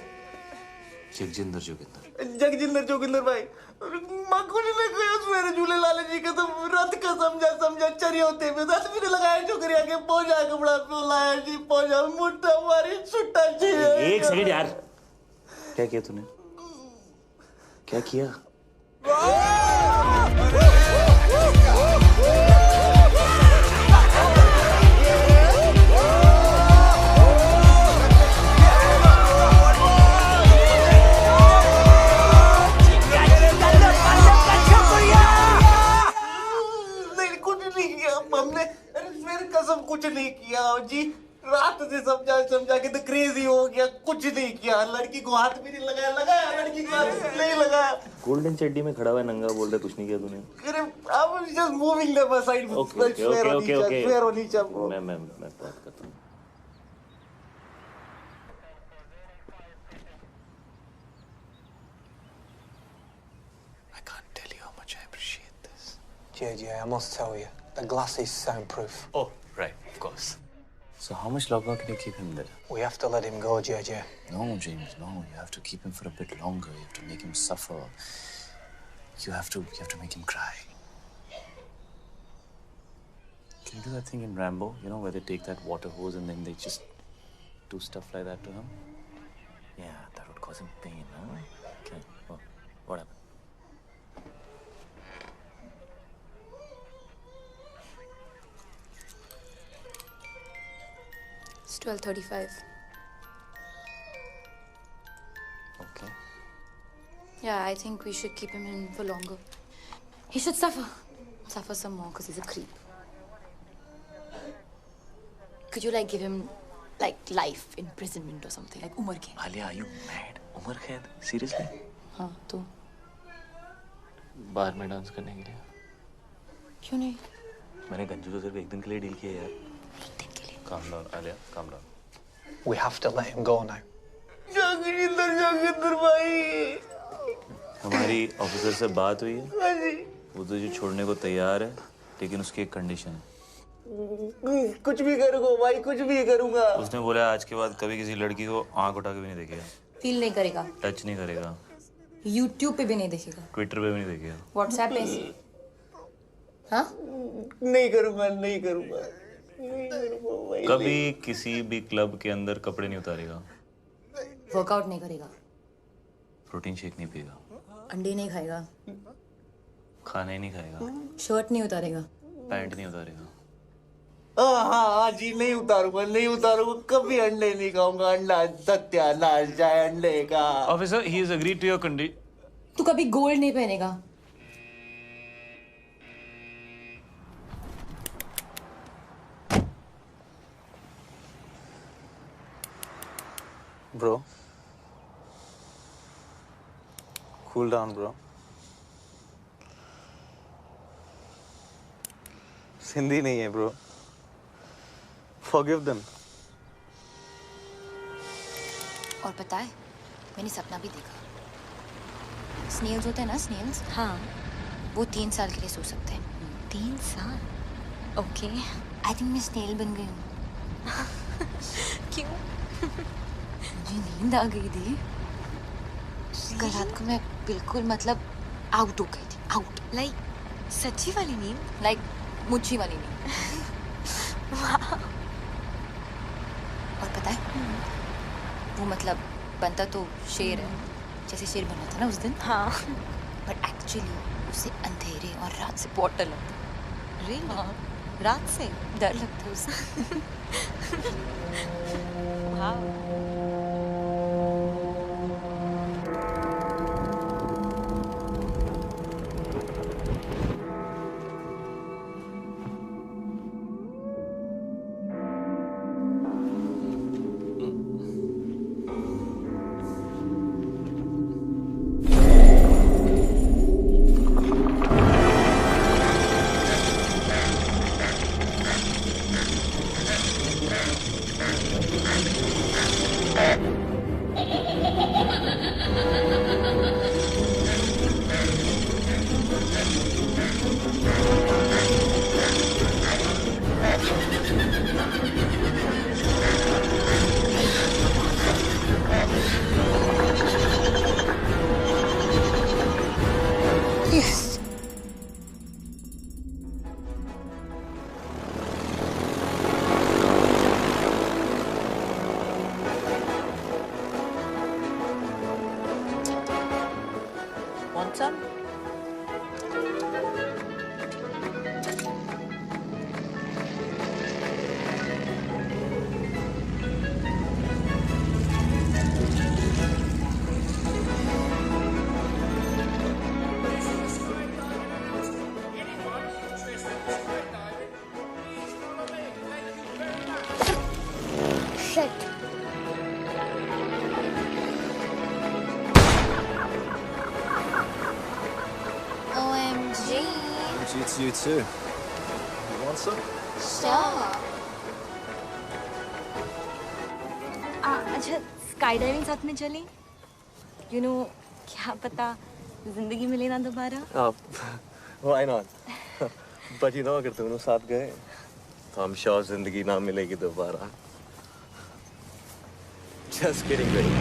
जगजिंदर जोगिंदर भाई. मकुल ने कहा मेरे झूले लाले जी का तो रथ का समझा चरिया होते में रथ भी लगाया छोकरिया के पहुंचा कपड़ा पे लाया जी पहुंचा मुट्ठा मारी छुट्टा जी. एक सेकंड यार. क्या किया तूने? क्या किया? कसम कुछ नहीं किया जी. रात से समझा के तो क्रेजी हो गया. कुछ नहीं किया. लड़की को हाथ भी नहीं लगाया लड़की को हाथ नहीं लगाया. गोल्डन चड्डी में खड़ा हुआ नंगा बोल रहा कुछ नहीं किया तूने. अरे I was just moving them aside. Okay. Swear on each other. मैं बात करता हूँ. I can't tell you how much I appreciate this. JJ, I must tell you, the glass is soundproof. Oh, right, of course. So how much longer can you keep him there? We have to let him go, JJ. No, James, no. You have to keep him for a bit longer. You have to make him suffer. You have to make him cry. Can you do that thing in Rambo? You know, where they take that water hose and then they just do stuff like that to him? Yeah, that would cause him pain, huh? Okay. Oh, what happened? It's 12:35. Okay. Yeah, I think we should keep him in for longer. He should suffer some more because he's a creep. Could you like give him like life imprisonment or something, like Umar Kaid? Alia, are you mad? Umar Kaid? Seriously? हाँ तो बार में dance करने के लिए. क्यों नहीं? मैंने गंजू तो सिर्फ एक दिन के लिए डील किया यार. एक दिन के लिए. Calm down, Alia. Calm down. We have to let him go now. Joginder भाई. हमारी ऑफिसर से बात हुई है. हाँ जी. वो तुझे छोड़ने को तैयार है, लेकिन उसकी एक कंडीशन है. कुछ भी करूँगा भाई, कुछ भी करूँगा. उसने बोला आज के बाद कभी किसी लड़की को आंख उठा के भी नहीं देखेगा. फील नहीं करेगा. टच नहीं करेगा. YouTube पे भी नहीं देखेगा. ट्विटर पे भी नहीं देखेगा. WhatsApp पे. हाँ? नहीं करूँगा. कभी किसी भी क्लब के अंदर कपड़े नहीं उतारेगा. वर्कआउट नहीं करेगा. प्रोटीन शेक नहीं पिएगा. अंडे नहीं खाएगा. खाना ही नहीं खाएगा. शर्ट नहीं उतारेगा. पैंट नहीं उतारेगा. हाँ जी, नहीं उतारूंगा. कभी अंडे नहीं खाऊंगा. अंडा सत्यानाश जाए अंडे का. Officer, he has agreed to your condition. तू कभी गोल्ड नहीं पहनेगा. Bro, cool down, bro. Sindhi नहीं है, bro. Forgive them. और पता है, मैंने सपना भी देखा. स्नेल्स होते हैं ना, स्नेल्स. हाँ. वो 3 साल के लिए सो सकते हैं. 3 साल? ओके. आई थिंक मैं स्नेल बन गई हूँ. क्यों? मुझे नींद आ गई थी. कल रात को मैं बिल्कुल मतलब आउट हो गई थी. आउट. लाइक सच्ची वाली नींद? लाइक मुच्छी वाली नींद. और पता है, वो मतलब बनता तो शेर है, जैसे शेर बना था ना उस दिन. हाँ. पर एक्चुअली उसे अंधेरे और रात से बहुत डर लगता है। रियली? रात से डर लगता है उसे। Want some? Shit. OMG. It's you too. You want some? Sure. अच्छा स्काई डाइविंग साथ में चलें? You know, क्या पता जिंदगी मिले ना दोबारा? Why not? But you know, अगर दोनों साथ गए तो I'm sure जिंदगी ना मिलेगी दोबारा. Just kidding, baby.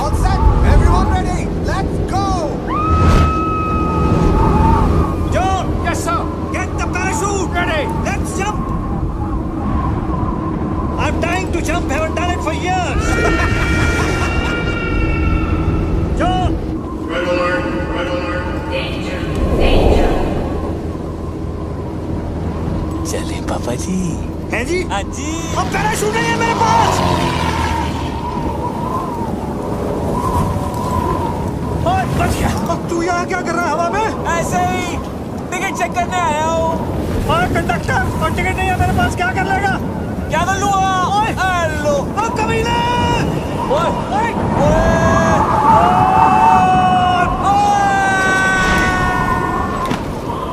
All set! Everyone ready? Let's go! John! Yes, sir! Get the parachute ready! Let's jump! I'm dying to jump, haven't done it for years! John! Red alert! Red alert! Danger! Danger! चलें पापा जी। है जी? हाँ जी। अब parachute नहीं है मेरे पास! बच गया। अब तू यहाँ क्या कर रहा है हवा में? ऐसे ही टिकट चेक करने आया हूँ। और कंडक्टर और टिकट नहीं है मेरे पास, क्या कर लेगा? क्या कर लूँगा? हेलो। अब कमीने!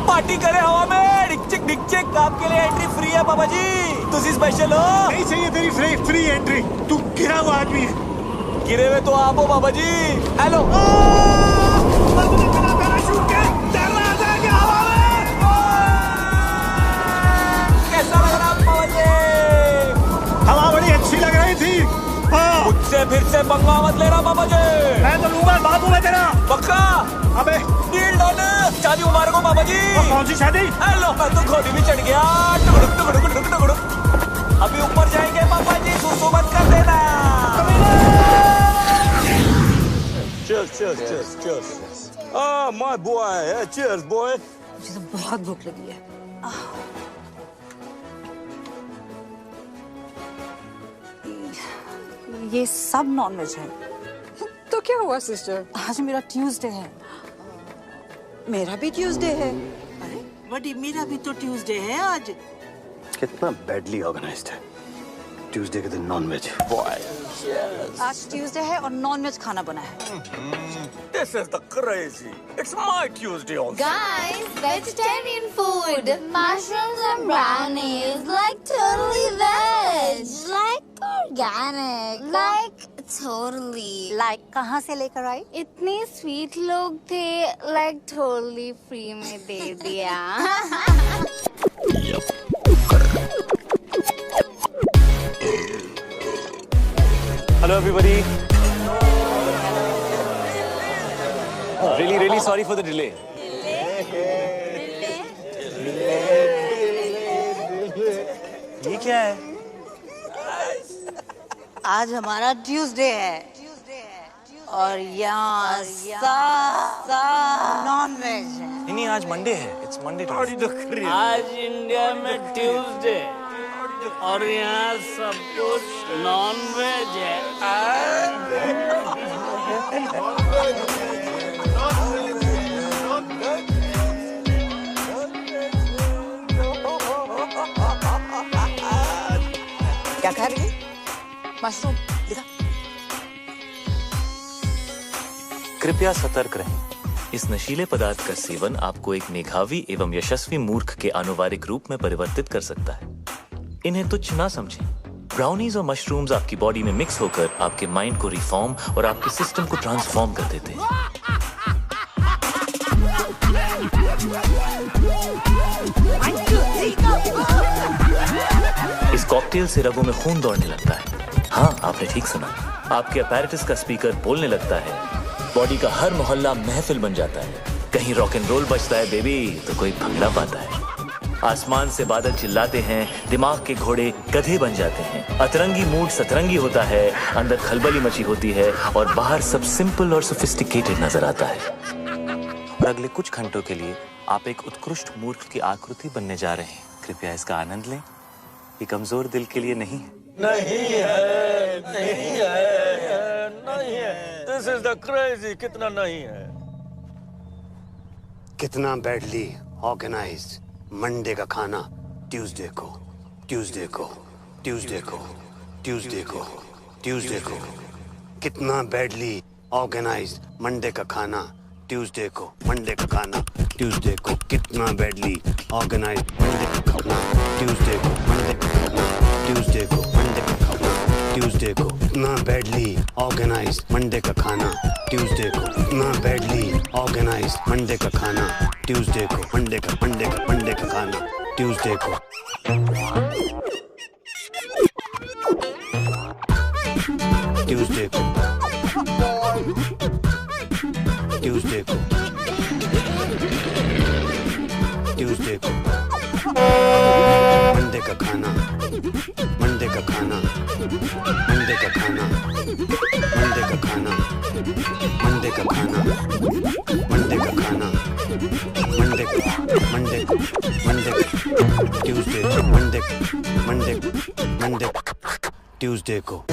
पार्टी करे हवा में, डिक चिक आपके लिए एंट्री फ्री है पापा जी। तुझे स्पेशल हो? नहीं चाहिए तेरी फ्री एंट्री। तू गिरा हुआ आदमी है। गिरे हुए तो आप हो बाबा जी। हेलो। कैसा लग रहा बाबा जी? हवा बड़ी अच्छी लग रही थी। मुझसे फिर से पंगा मत लेना बाबा जी। मैं तो लूंगा, बाबू मैं तेरा। पक्का? अबे डील डन। शादी मुबारक हो बाबा जी। कौन सी शादी? हेलो, मैं तो घोड़ी भी चढ़ गया। टुकड़ुक। अभी ऊपर जाएंगे पापा जी, सुसु मत कर देना। Cheers. Ah, my boy. Yeah, cheers, boy. मुझे तो बहुत भूख लगी है। ये सब नॉनवेज है। तो क्या हुआ सिस्टर? आज मेरा ट्यूसडे है। मेरा भी ट्यूसडे है। अरे बड़ी, मेरा भी तो ट्यूसडे है आज। कितना बैडली ऑर्गेनाइज्ड है। ट्यूसडे के दिन नॉनवेज। आज ट्यूसडे है और नॉनवेज खाना बना है। This is the crazy. It's my Tuesday also. Guys, vegetarian food. Mushrooms and brownies. Like totally veg. Like organic. Like totally. Like कहाँ से लेकर आई? इतने स्वीट लोग थे, like totally free में दे दिया। Hello everybody. Really sorry for the delay. ये क्या है? आज हमारा ट्यूसडे है। और यहाँ सब नॉन वेज है। नहीं, आज मंडे है। It's Monday. आज इंडिया में ट्यूसडे और यहाँ सब कुछ नॉन वेज है। क्या खा रही है? मशरूम दिखा। कृपया सतर्क रहें। इस नशीले पदार्थ का सेवन आपको एक मेधावी एवं यशस्वी मूर्ख के आनुवारिक रूप में परिवर्तित कर सकता है। इन्हें तुच्छ ना समझें। ब्राउनीज और मशरूम्स आपकी बॉडी में मिक्स होकर आपके माइंड को रिफॉर्म और आपके सिस्टम को ट्रांसफॉर्म कर देते हैं। इस कॉकटेल से रगों में खून दौड़ने लगता है। हाँ, आपने ठीक सुना। आपके अपैरेटस का स्पीकर बोलने लगता है। बॉडी का हर मोहल्ला महफिल बन जाता है। कहीं रॉक एंड रोल बजता है बेबी तो कोई भंगड़ा पाता है। आसमान से बादल चिल्लाते हैं, दिमाग के घोड़े गधे बन जाते हैं। अतरंगी मूड सतरंगी होता है, अंदर खलबली मची होती है और बाहर सब सिंपल और सोफिस्टिकेटेड नजर आता है। और अगले कुछ घंटों के लिए आप एक उत्कृष्ट मूर्ख की आकृति बनने जा रहे हैं। कृपया इसका आनंद लें। ये कमजोर दिल के लिए नहीं है। नहीं है, नहीं है, नहीं है। This is the crazy। कितना नहीं है। कितना बैडली ऑर्गेनाइज्ड मंडे का खाना ट्यूसडे को, ट्यूसडे को, ट्यूसडे को, ट्यूसडे को, ट्यूसडे को। कितना बैडली ऑर्गेनाइज्ड मंडे का खाना ट्यूसडे को, मंडे का खाना ट्यूसडे को। कितना बैडली ऑर्गेनाइज्ड मंडे का खाना ट्यूसडे को, मंडे का खाना ट्यूसडे को, मंडे का खाना ट्यूसडे को। कितना बैडली ऑर्गेनाइज्ड मंडे का खाना ट्यूसडे को। कितना बैडली ऑर्गेनाइज्ड मंडे का खाना ट्यूसडे को, मंडे का खाना ट्यूसडे को। ट्यूसडे को, ट्यूसडे को, ट्यूसडे को। मंडे का खाना, मंडे का खाना, मंडे का खाना, मंडे का खाना, मंडे का खाना, मंडे का खाना, Monday Monday Monday Tuesday, Monday Monday Monday Tuesday को।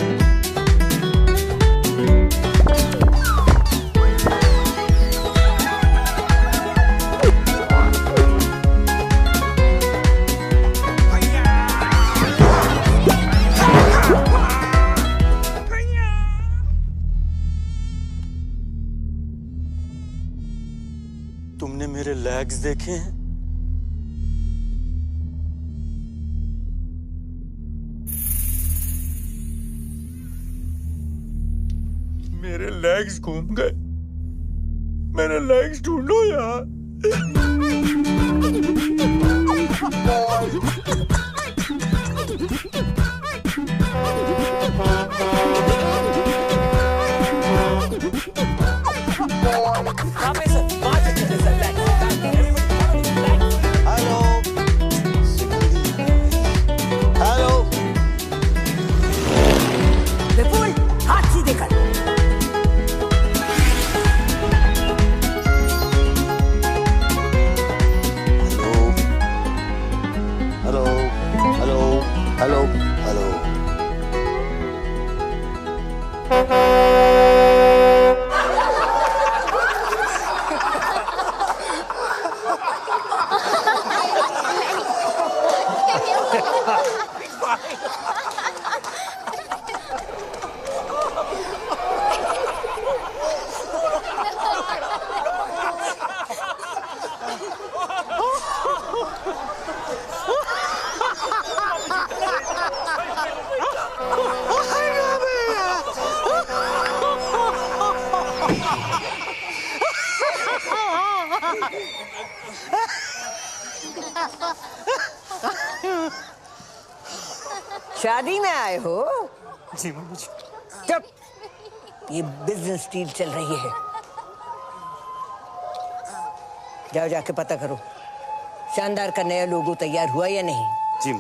तुमने मेरे लेग्स देखे हैं? मेरे लेग्स घूम गए। मेरे लेग्स ढूंढो यार। शादी में आए हो? जी मम्मी जी। चुप। ये बिजनेस डील चल रही है। जाओ जाके पता करो शानदार का नया लोगो तैयार हुआ या नहीं। जी।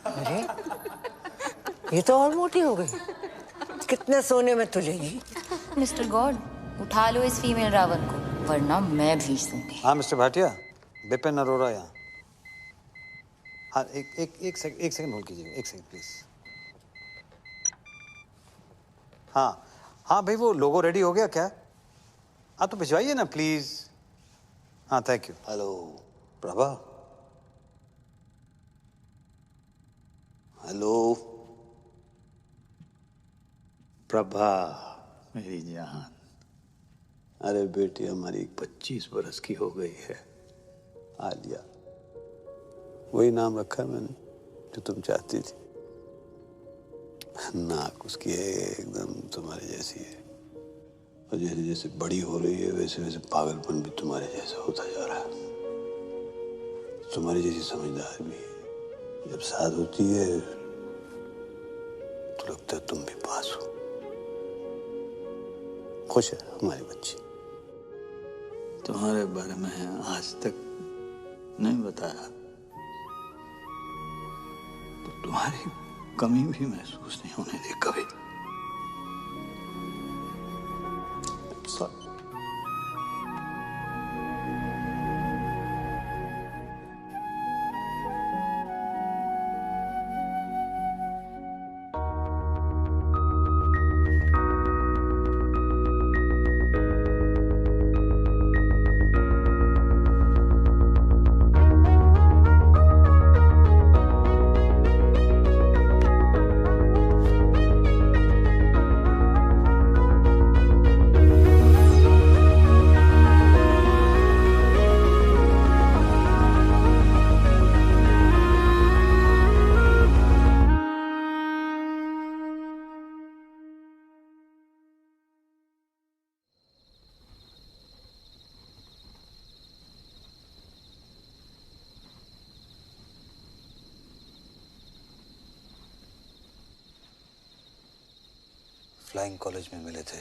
अरे ये तो और मोटी हो गई। कितने सोने में तुलेगी? मिस्टर गॉड, उठा लो इस फीमेल रावण को, वरना मैं भीष दूंगी। हाँ मिस्टर भाटिया, बिपिन अरोड़ा यहाँ। हाँ एक सेकंड होल्ड कीजिएगा, एक सेकंड प्लीज। हाँ भाई, वो लोगो रेडी हो गया क्या? हाँ तो भिजवाइए ना प्लीज। हाँ thank you. Hello Prabha. Hello Prabha मेरी जान। अरे बेटी हमारी 25 बरस की हो गई है, आलिया। वही नाम रखा मैंने जो तुम चाहती थी। नाक उसकी है एकदम तुम्हारे जैसी है, और जैसे जैसे बड़ी हो रही है वैसे वैसे पागलपन भी तुम्हारे जैसा होता जा रहा है। तुम्हारी जैसी समझदार भी है। जब साथ होती है तो लगता है तुम भी पास हो। खुश है हमारी बच्ची। तुम्हारे बारे में आज तक नहीं बताया तो तुम्हारी कमी भी महसूस नहीं होने दी कभी। फ्लाइंग कॉलेज में मिले थे।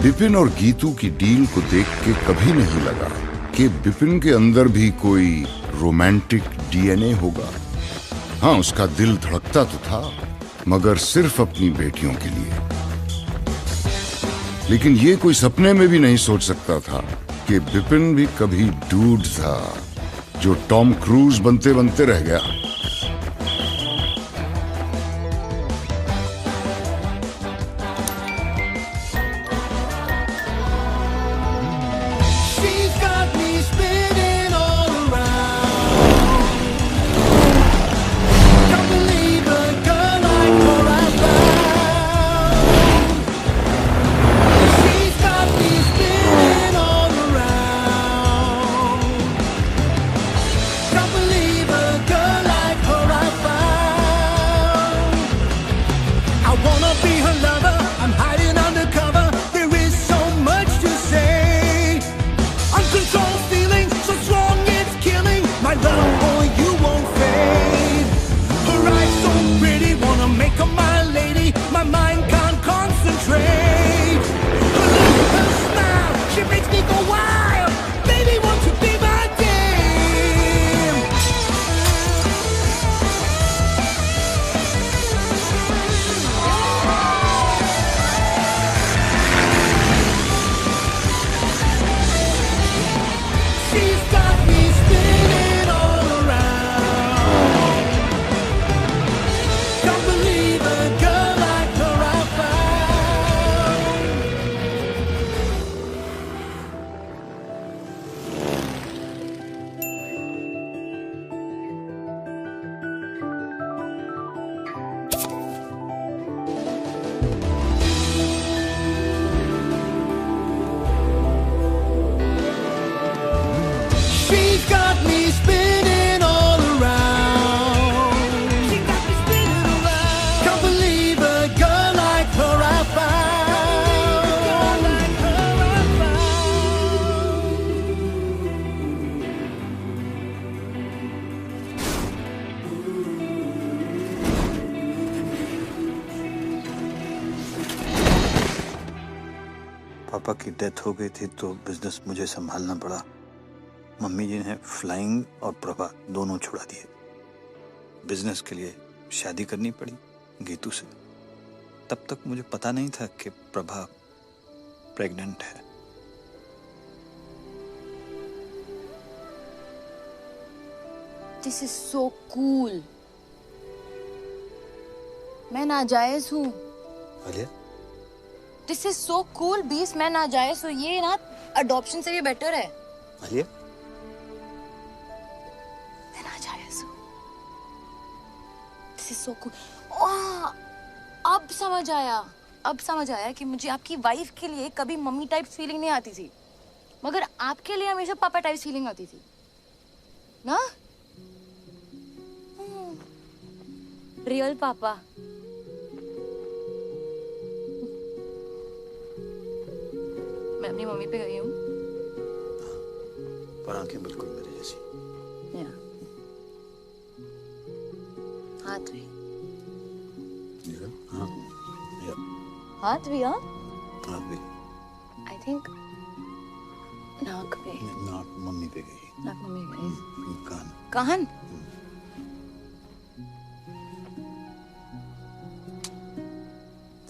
बिपिन और गीतू की डील को देख के कभी नहीं लगा कि बिपिन के अंदर भी कोई रोमांटिक डीएनए होगा। हाँ, उसका दिल धड़कता तो था, मगर सिर्फ अपनी बेटियों के लिए। लेकिन ये कोई सपने में भी नहीं सोच सकता था कि बिपिन भी कभी डूड था जो टॉम क्रूज बनते बनते रह गया। पापा की डेथ हो गई थी तो बिजनेस मुझे संभालना पड़ा। मम्मी जी ने फ्लाइंग और प्रभा दोनों छुड़ा दिए। बिजनेस के लिए शादी करनी पड़ी गीतू से। तब तक मुझे पता नहीं था कि प्रभा प्रेग्नेंट है। This is so cool. मैं नाजायज हूँ। Alia? This is so cool. 20 मैं नाजायज हूँ। ये ना अडॉप्शन से भी बेटर है। आलिया? मैं नाजायज हूँ। This is so cool. अब समझ आया। अब समझ आया कि मुझे आपकी वाइफ के लिए कभी मम्मी टाइप फीलिंग नहीं आती थी, मगर आपके लिए हमेशा पापा टाइप फीलिंग आती थी ना। रियल पापा। मैं अपनी मम्मी पे गई हूँ। पर आंखें बिल्कुल मेरे जैसी। हाथ भी। हाँ। हाथ भी। हाँ हाथ भी। आई थिंक नाक पे। नाक मम्मी पे गई। नाक मम्मी पे गई। कान। कान।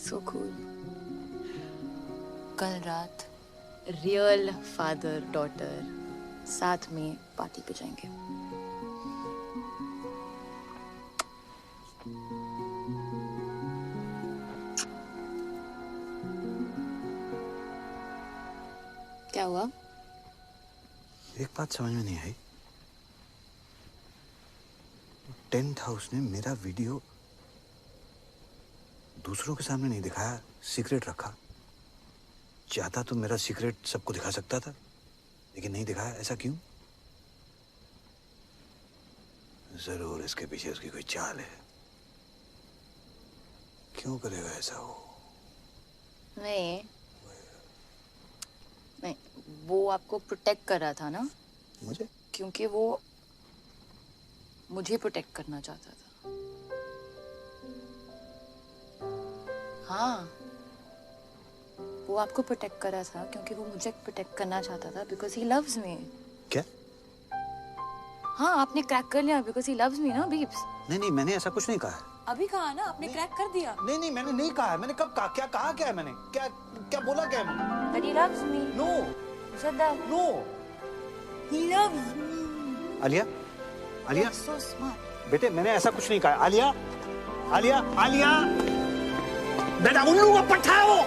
So cool. कल रात रियल फादर डॉटर साथ में पार्टी पे जाएंगे। क्या हुआ? एक बात समझ में नहीं आई। टेंट हाउस ने मेरा वीडियो दूसरों के सामने नहीं दिखाया, सीक्रेट रखा। चाहता तो मेरा सीक्रेट सबको दिखा सकता था, लेकिन नहीं दिखाया। ऐसा क्यों? जरूर इसके पीछे उसकी कोई चाल है। क्यों करेगा ऐसा वो? नहीं, वो आपको प्रोटेक्ट कर रहा था ना। मुझे? क्योंकि वो मुझे प्रोटेक्ट करना चाहता था। हाँ, वो आपको प्रोटेक्ट कर रहा था क्योंकि वो मुझे प्रोटेक्ट करना चाहता था, बिकॉज ही लव्स मी। क्या? हाँ, आपने क्रैक कर लिया बिकॉज ही लव्स मी ना बीब्स। नहीं, मैंने ऐसा कुछ नहीं कहा है। अभी कहा ना, आपने क्रैक कर दिया। नहीं, मैंने नहीं कहा है। मैंने कब कहा? क्या कहा? क्या है मैंने? क्या बोला? क्या है मैंने? That he loves me. No. You said that. No. He loves me. Alia? You're so smart. बेटे, मैंने ऐसा कुछ नहीं कहा। आलिया? बेटा, उल्लू का पट्टा है वो।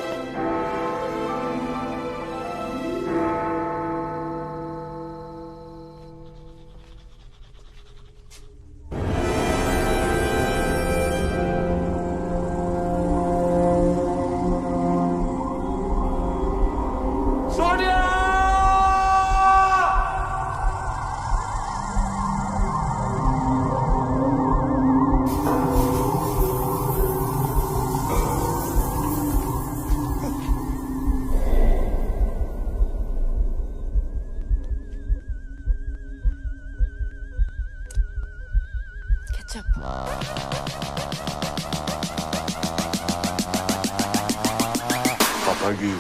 पापा जी।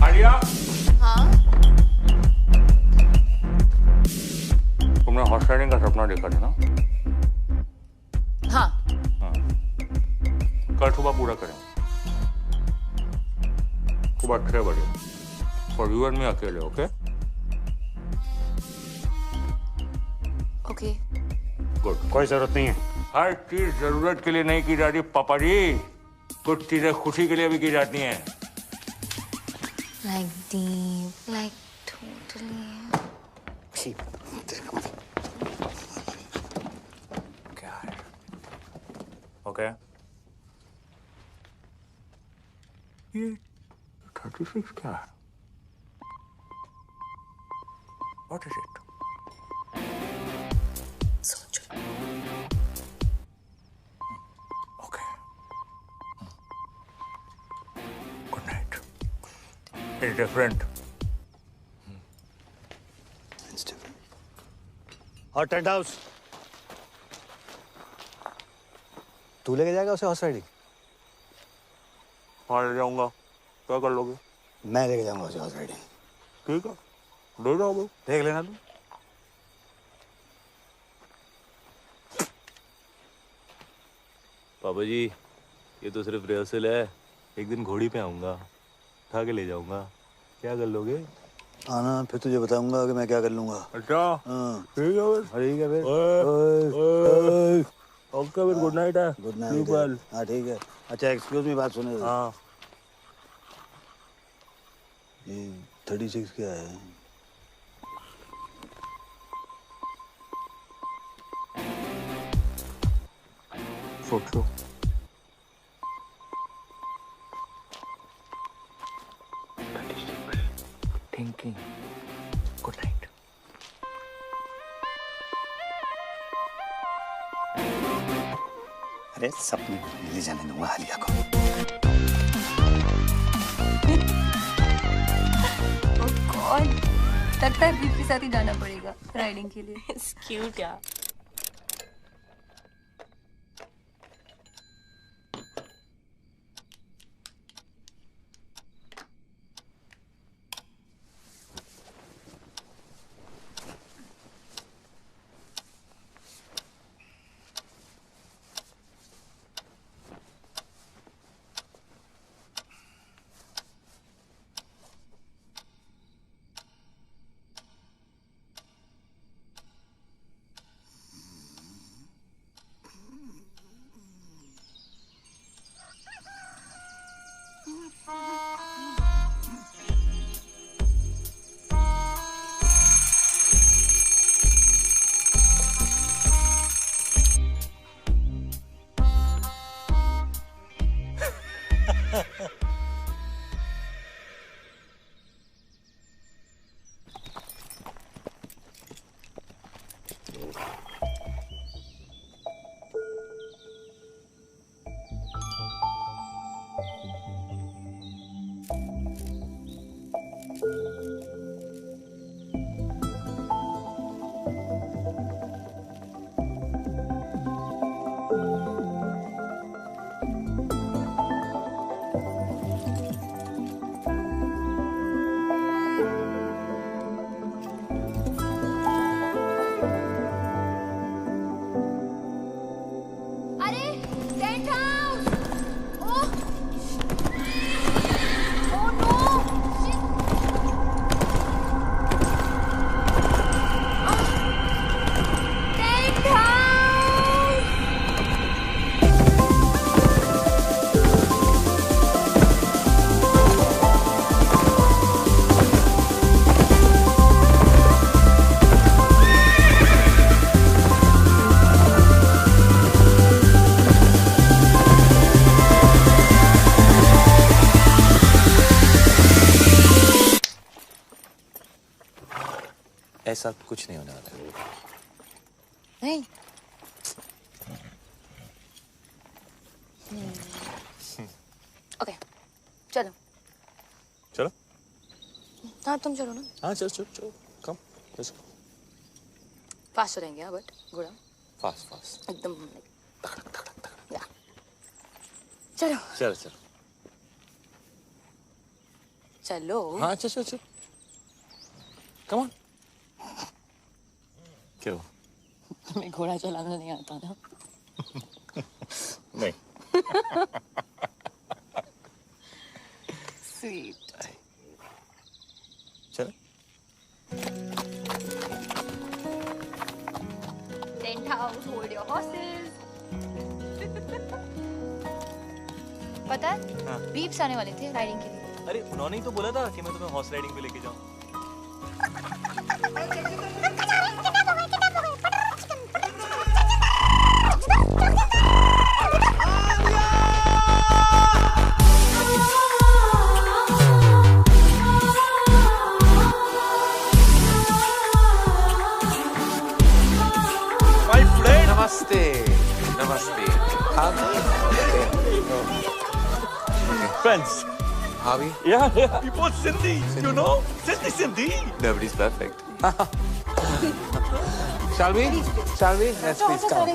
आलिया? हाँ? तुमने हॉर्स राइडिंग का सपना देखा था ना? हाँ। कल सुबह पूरा करें। सुबह 6 बजे। फॉर यू एंड मी अकेले, ओके? ओके। गुड। कोई जरूरत नहीं है। हर चीज जरूरत के लिए नहीं की जाती पापा जी। कुछ चीजें खुशी के लिए भी की जाती हैं। Like deep, like totally. क्या है? ओके। ये 36 क्या है? What is it? सोचो। Okay. Good night. It's different. It's different. और टेंट हाउस तू लेके जाएगा उसे हॉर्स राइडिंग? हाँ, ले जाऊंगा। क्या कर लोगे? मैं लेके जाऊंगा उसे हॉर्स राइडिंग। ठीक है, ले जाओ भाई। देख लेना तू। पापा जी, ये तो सिर्फ रिहर्सल है। एक दिन घोड़ी पे आऊंगा, उठा के ले जाऊंगा। क्या कर लोगे? आना, फिर तुझे बताऊंगा कि मैं क्या कर लूंगा। अच्छा, हाँ ठीक है फिर। ठीक है फिर। ओके फिर, गुड नाइट है। Good night. हाँ ठीक है। अच्छा एक्सक्यूज मी, बात सुने। हाँ। ये 36 क्या है? फोटो। थिंकिंग। Good night. अरे सपने ले जाने दूंगा आलिया को। गॉड, लगता है बीफ के साथ ही जाना पड़ेगा राइडिंग के लिए। क्यूट यार। ऐसा कुछ नहीं होने वाला है। नहीं। ओके, चलो। चलो। हाँ तुम चलो ना। हाँ चलो चलो चलो, कम लेट्स गो। फास्ट चलेंगे बट गुड़ा। Fast fast. एकदम या। चलो। चलो चलो। चलो। हाँ चलो चलो चलो। Come on. क्यों? तुम्हें घोड़ा चलाना नहीं आता ना? नहीं। स्वीट। चलो। Tent house, hold your horses. पता है? हाँ। बीफ्स आने वाले थे राइडिंग के लिए। अरे उन्होंने ही तो बोला था कि मैं तुम्हें हॉर्स राइडिंग पे लेके जाऊं। नमस्ते नमस्ते Friends. Harvey? Yeah, we both Sindhi, you know? Sindhi. Nobody's perfect. Shall we? Shall we? Let's please come.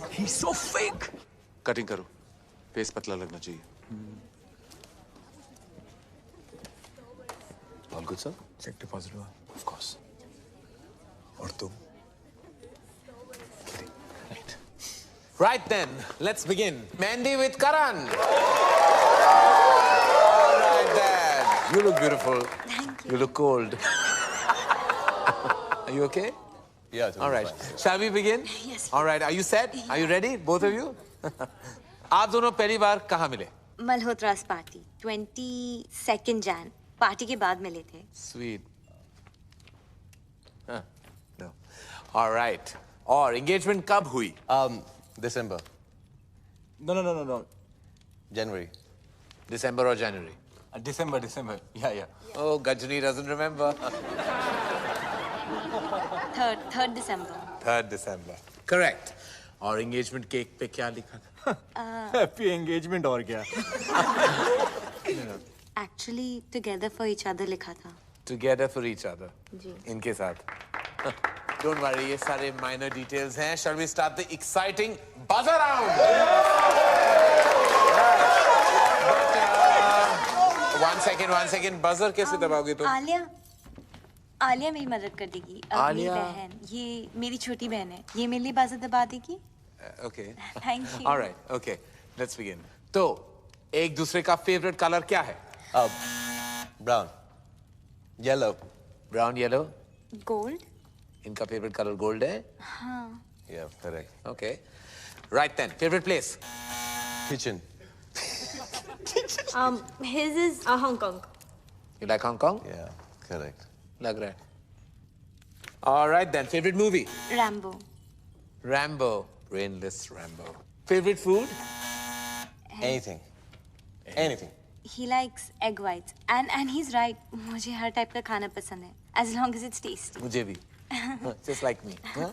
He's so fake. Cutting करो. फेस पतला लगना चाहिए. good, sir. चेक डिपॉजिट हुआ? Of course. और तुम? Right then, let's begin. Mandy with Karan. All right then. You look beautiful. Thank you. You look cold. Are you okay? Yeah. All right. Shall we begin? Yes. All right. Are you set? Are you ready? Both of you? आप दोनों पहली बार कहाँ मिले? मल्होत्रास party 22 Jain party के बाद मिले थे. Sweet. No. All right. और engagement कब हुई? December. No. January. December or January? December. Yeah. Oh, Gajni doesn't remember. 3rd December. 3rd December. Correct. और engagement cake पे क्या लिखा था? Happy engagement और क्या? Actually, together for each other लिखा था. Together for each other. जी. इनके साथ. Don't worry, ये सारे minor details हैं. Shall we start the exciting buzzer round? But, one second. Buzzer कैसे दबाओगे तुम? आलिया मेरी मदद कर देगी. मेरी बहन, ये मेरी छोटी बहन है. ये मेरे लिए बाज़र दबा देगी. Okay. Thank you. All right. Okay. Let's begin. तो एक दूसरे का favorite color क्या है? Brown. Yellow. Brown, yellow. Gold. इनका favorite color gold है? हाँ. Yeah, correct. Okay. Right then. Favorite place? Kitchen. His is Hong Kong. You like Hong Kong? Yeah, correct. लग रहा है. All right then. Favorite movie? Rambo. Brainless Rambo. Favorite food? Anything. He likes egg whites. And he's right. मुझे हर type का खाना पसंद है. As long as it's tasty. मुझे भी. Just like me. Huh?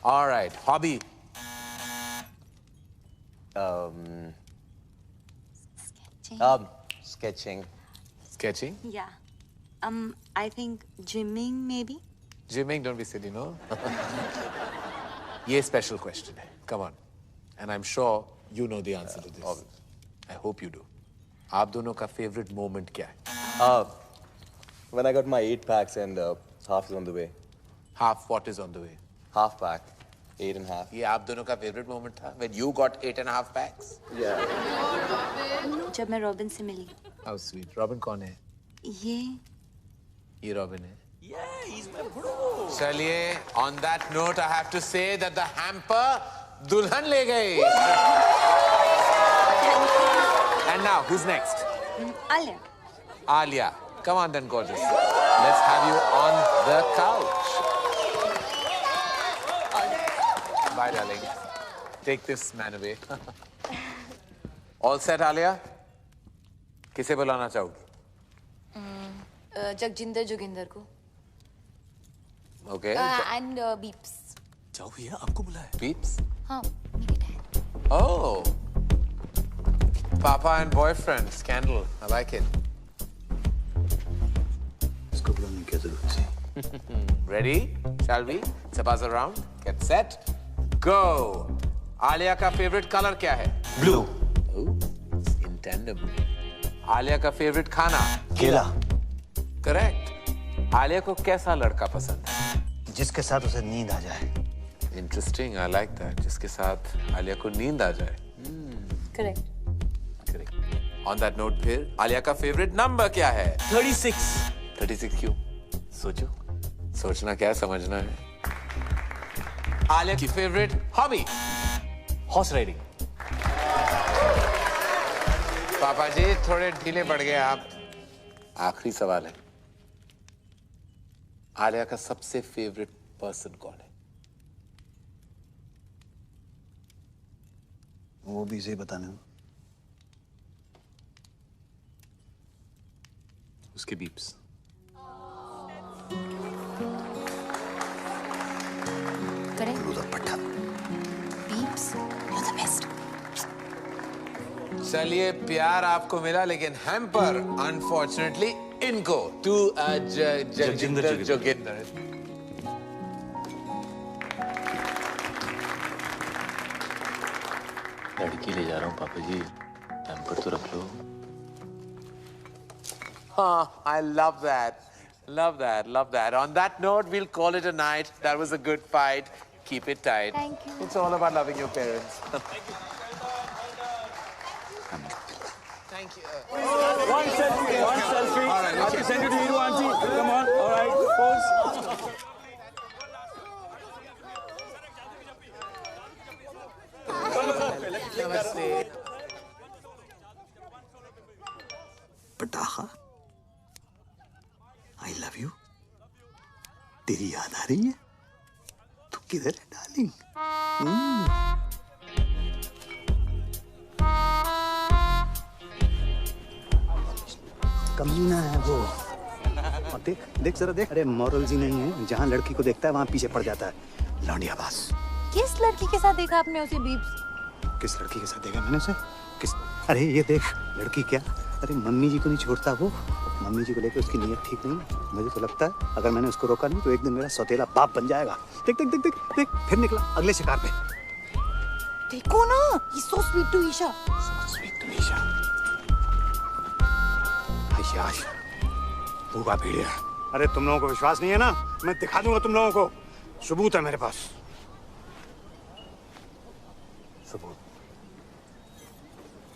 All right. Hobby? Sketching. Sketching? Yeah. I think gymming maybe. Gymming, don't be silly, no? ये special question है. Come on. And I'm sure you know the answer to this. I hope you do. आप दोनों का favorite moment क्या है? When I got my 8 packs and half is on the way. Half what is on the way? Half pack. 8.5. ये आप दोनों का favorite moment था? When you got 8.5 packs? Yeah. जब मैं रॉबिन से मिली. How sweet. Robin कौन है? ये Robin है. Yeah, he's my bro. चलिए, on that note, I have to say that the hamper दुल्हन ले गई. And now, who's next? Alia. Alia. Come on then, gorgeous. Let's have you on the couch. Bye, darling. Take this man away. All set, Alia? किसे बुलाना चाहोगी? जगजिंदर जोगिंदर को. Okay. And Beeps. जाओ भैया, आपको बुलाया. Beeps? हाँ, मेरे dad. Oh. Papa and boyfriend, scandal. I like it. इसको बुलाने की जरूरत थी. Ready? Shall we? It's a buzz around. Get set. Go. Alia का favorite color क्या है? Blue. Oh, in tandem. Alia का favorite खाना? केला. Correct. Alia को कैसा लड़का पसंद है? जिसके साथ उसे नींद आ जाए. Interesting. I like that. जिसके साथ Alia को नींद आ जाए. Correct. On that note फिर Alia का favorite number क्या है? 36. 36 क्यों? सोचो. सोचना क्या समझना है. Alia की favorite hobby? Horse riding. पापा जी थोड़े ढीले पड़ गए आप. आखिरी सवाल है. आलिया का सबसे favorite person कौन है? वो भी इसे बताने हो. उसके beeps. Beeps, you're the best. चलिए प्यार आपको मिला लेकिन हैम्पर अनफॉर्चुनेटली इनको टू जगजिंदर जोगिंदर. लड़की ले जा रहा हूँ पापा जी. हैम्पर तो रख लो. I love that. Love that. Love that. On that note, we'll call it a night. That was a good fight. Keep it tight. Thank you. It's all about loving your parents. Thank you. One selfie. One selfie. All right, I have to send it to you, Auntie. Come on. All right. Pose. पटाखा, I love you. तेरी याद आ रही है? तू किधर है darling? कमीना है वो। और देख देख जरा देख, अरे मॉरल्स ही नहीं है, जहाँ लड़की को देखता है वहाँ पीछे पड़ जाता है। लौंडिया बास। किस लड़की के साथ देखा आपने उसे बीब्स? किस लड़की के साथ देखा मैंने उसे? किस? अरे ये देख, लड़की क्या? अरे मम्मी जी को नहीं छोड़ता वो। मम्मी जी को लेकर उसकी नीयत ठीक नहीं है। मुझे तो लगता है अगर मैंने उसको रोका नहीं तो एक दिन मेरा सौतेला बाप बन जाएगा। देख देख देख देख देख, फिर निकला अगले शिकार पे। देखो ना, he's so sweet to Isha. So sweet to Isha. यार, भूखा भेड़िया। अरे तुम लोगों को विश्वास नहीं है ना? मैं दिखा दूंगा तुम लोगों को। सबूत है मेरे पास। सबूत।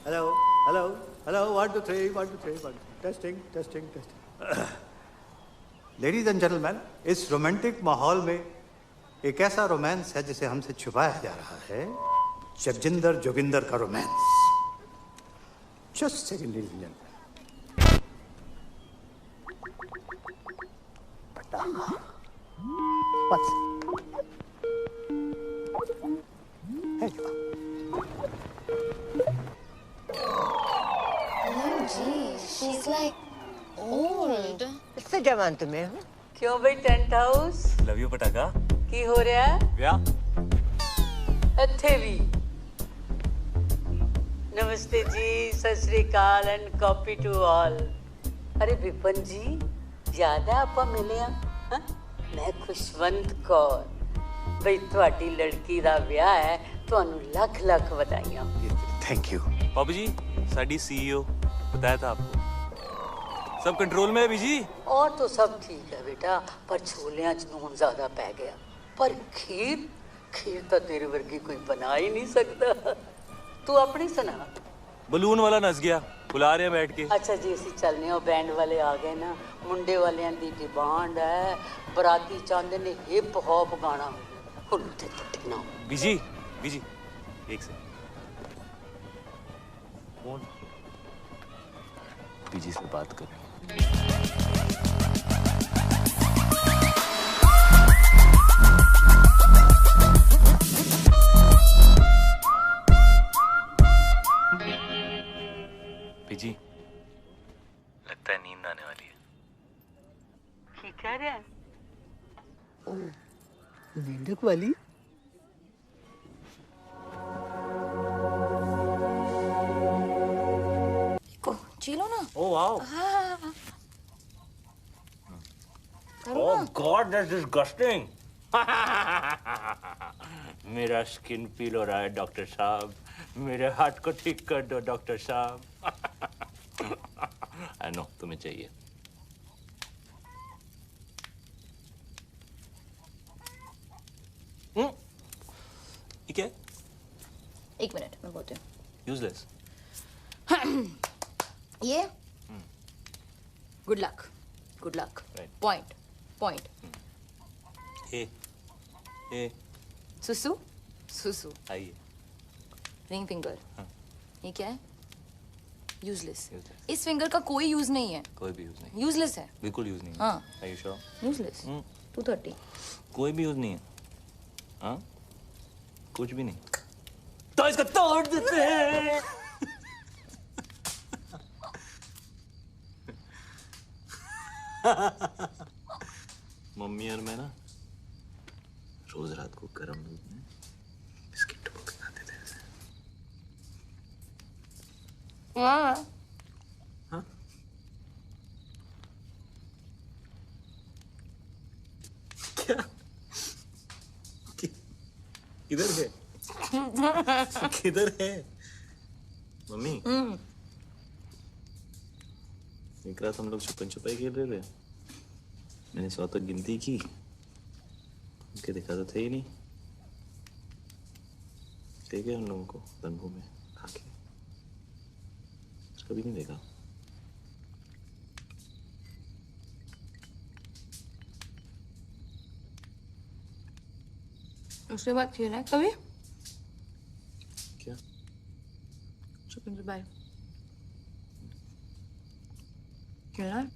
Hello hello hello 1 2 3 1 2 3 1 testing testing testing. Ladies and gentleman, इस रोमांटिक माहौल में एक ऐसा रोमांस है जिसे हमसे छुपाया जा रहा है। जगजिंदर जोगिंदर का romance. Just second ladies and gentleman. What's hey. OMG, she's like old. इससे जवान तुम्हें हूँ। क्यों भाई टेंट हाउस? लव यू पटाखा। की हो रहा है? व्या। अच्छे भी। नमस्ते जी, सत श्री अकाल एंड कॉपी टू ऑल। अरे विपन जी, याद है आपा मिले हैं? मैं खुशवंत कौर। भाई ਤੁਹਾਡੀ ਲੜਕੀ ਦਾ ਵਿਆਹ ਹੈ, ਤੁਹਾਨੂੰ ਲੱਖ ਲੱਖ ਵਧਾਈਆਂ। Thank you. बाबू जी, साडी सीईओ बताया था आपको। सब कंट्रोल में है बीजी। और तो सब ठीक है बेटा, पर छोलियां च नून ज्यादा पै गया। पर खीर खीर तो तेरे वर्गी कोई बना ही नहीं सकता। तू अपनी सुना। बलून वाला नस गया, बुला रहे हैं बैठ के। अच्छा जी, ਅਸੀਂ ਚੱਲਨੇ ਆ, बैंड वाले आ गए ना। मुंडे वालियां दी डिमांड है, बराती चाहते ने हिप हॉप गाना। हुन ते टटना। बीजी बीजी एक से कौन? बीजी से बात करनी। बीजी, लगता है नींद आने वाली है। ठीक कह रहे हैं? मेंढक वाली? चिलो ना। Oh wow. हाँ। Oh God, that's disgusting. मेरा स्किन पील हो रहा है डॉक्टर साहब। मेरे हार्ट को ठीक कर दो डॉक्टर साहब। I know, तुम्हें चाहिए। ठीक है? एक मिनट, मैं बोलती हूँ। Useless. ये good luck, good luck. Point point. ए सुसु सुसु। आइए। Ring finger. ये क्या है? यूजलेस। इस फिंगर का कोई यूज नहीं है। कोई भी यूज नहीं। यूजलेस है। बिल्कुल यूज नहीं है। हाँ। Are you sure? यूजलेस। 230। कोई भी यूज नहीं है। हाँ? कुछ भी नहीं। तो इसको तोड़ देते हैं। मम्मी और मैं ना रोज रात को गर्म दूध में बिस्किट टुकड़े खाते थे ऐसे। हाँ। हाँ? क्या? किधर है? किधर है? मम्मी? एक रात हम लोग छुपन छुपाई खेल रहे थे, मैंने 100 तक गिनती की, उनके देखा तो थे ही नहीं, देखे उन लोगों को तंबू में खा के, कभी नहीं देखा। उसके बाद खेला है कभी? क्या? छुपन छुपाई खेला है?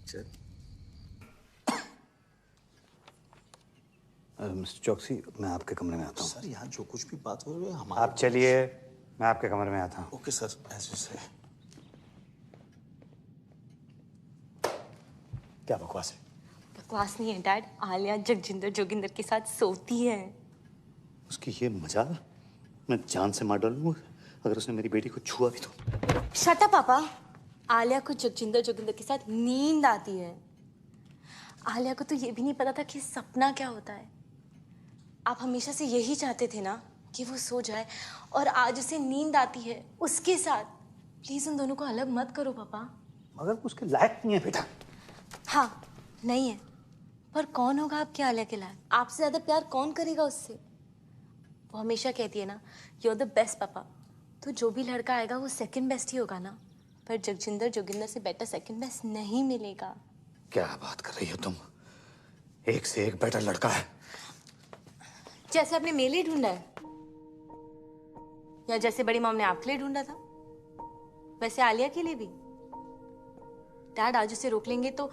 चल। मिस्टर चौकसी, मैं आपके कमरे में आता हूँ। सर यहाँ जो कुछ भी बात हो रही है आप चलिए, मैं आपके कमरे में आता हूँ। ओके सर, ऐसे से। क्या बकवास है? बकवास नहीं है डैड, आलिया जगजिंदर जोगिंदर के साथ सोती है। उसकी ये मजाल, मैं जान से मार डालूंगा अगर उसने मेरी बेटी को छुआ भी तो। शट अप पापा। आलिया को जगजिंदर जोगिंदर के साथ नींद आती है। आलिया को तो ये भी नहीं पता था कि सपना क्या होता है। आप हमेशा से यही चाहते थे ना कि वो सो जाए, और आज उसे नींद आती है उसके साथ। प्लीज उन दोनों को अलग मत करो पापा। मगर उसके लायक नहीं है बेटा। हाँ नहीं है, पर कौन होगा आपके आलिया के लायक? आपसे ज्यादा प्यार कौन करेगा उससे? वो हमेशा कहती है ना, यू आर द बेस्ट पापा। तो जो भी लड़का आएगा वो सेकंड बेस्ट ही होगा ना, पर जगजिंदर जोगिंदर से बेटर सेकंड बेस्ट नहीं मिलेगा। क्या बात कर रही हो तुम? एक से एक बेटर लड़का है। जैसे आपने मेरे लिए ढूंढा है, या जैसे बड़ी मॉम ने आपके लिए ढूंढा था, वैसे आलिया के लिए भी। डैड आज उसे रोक लेंगे तो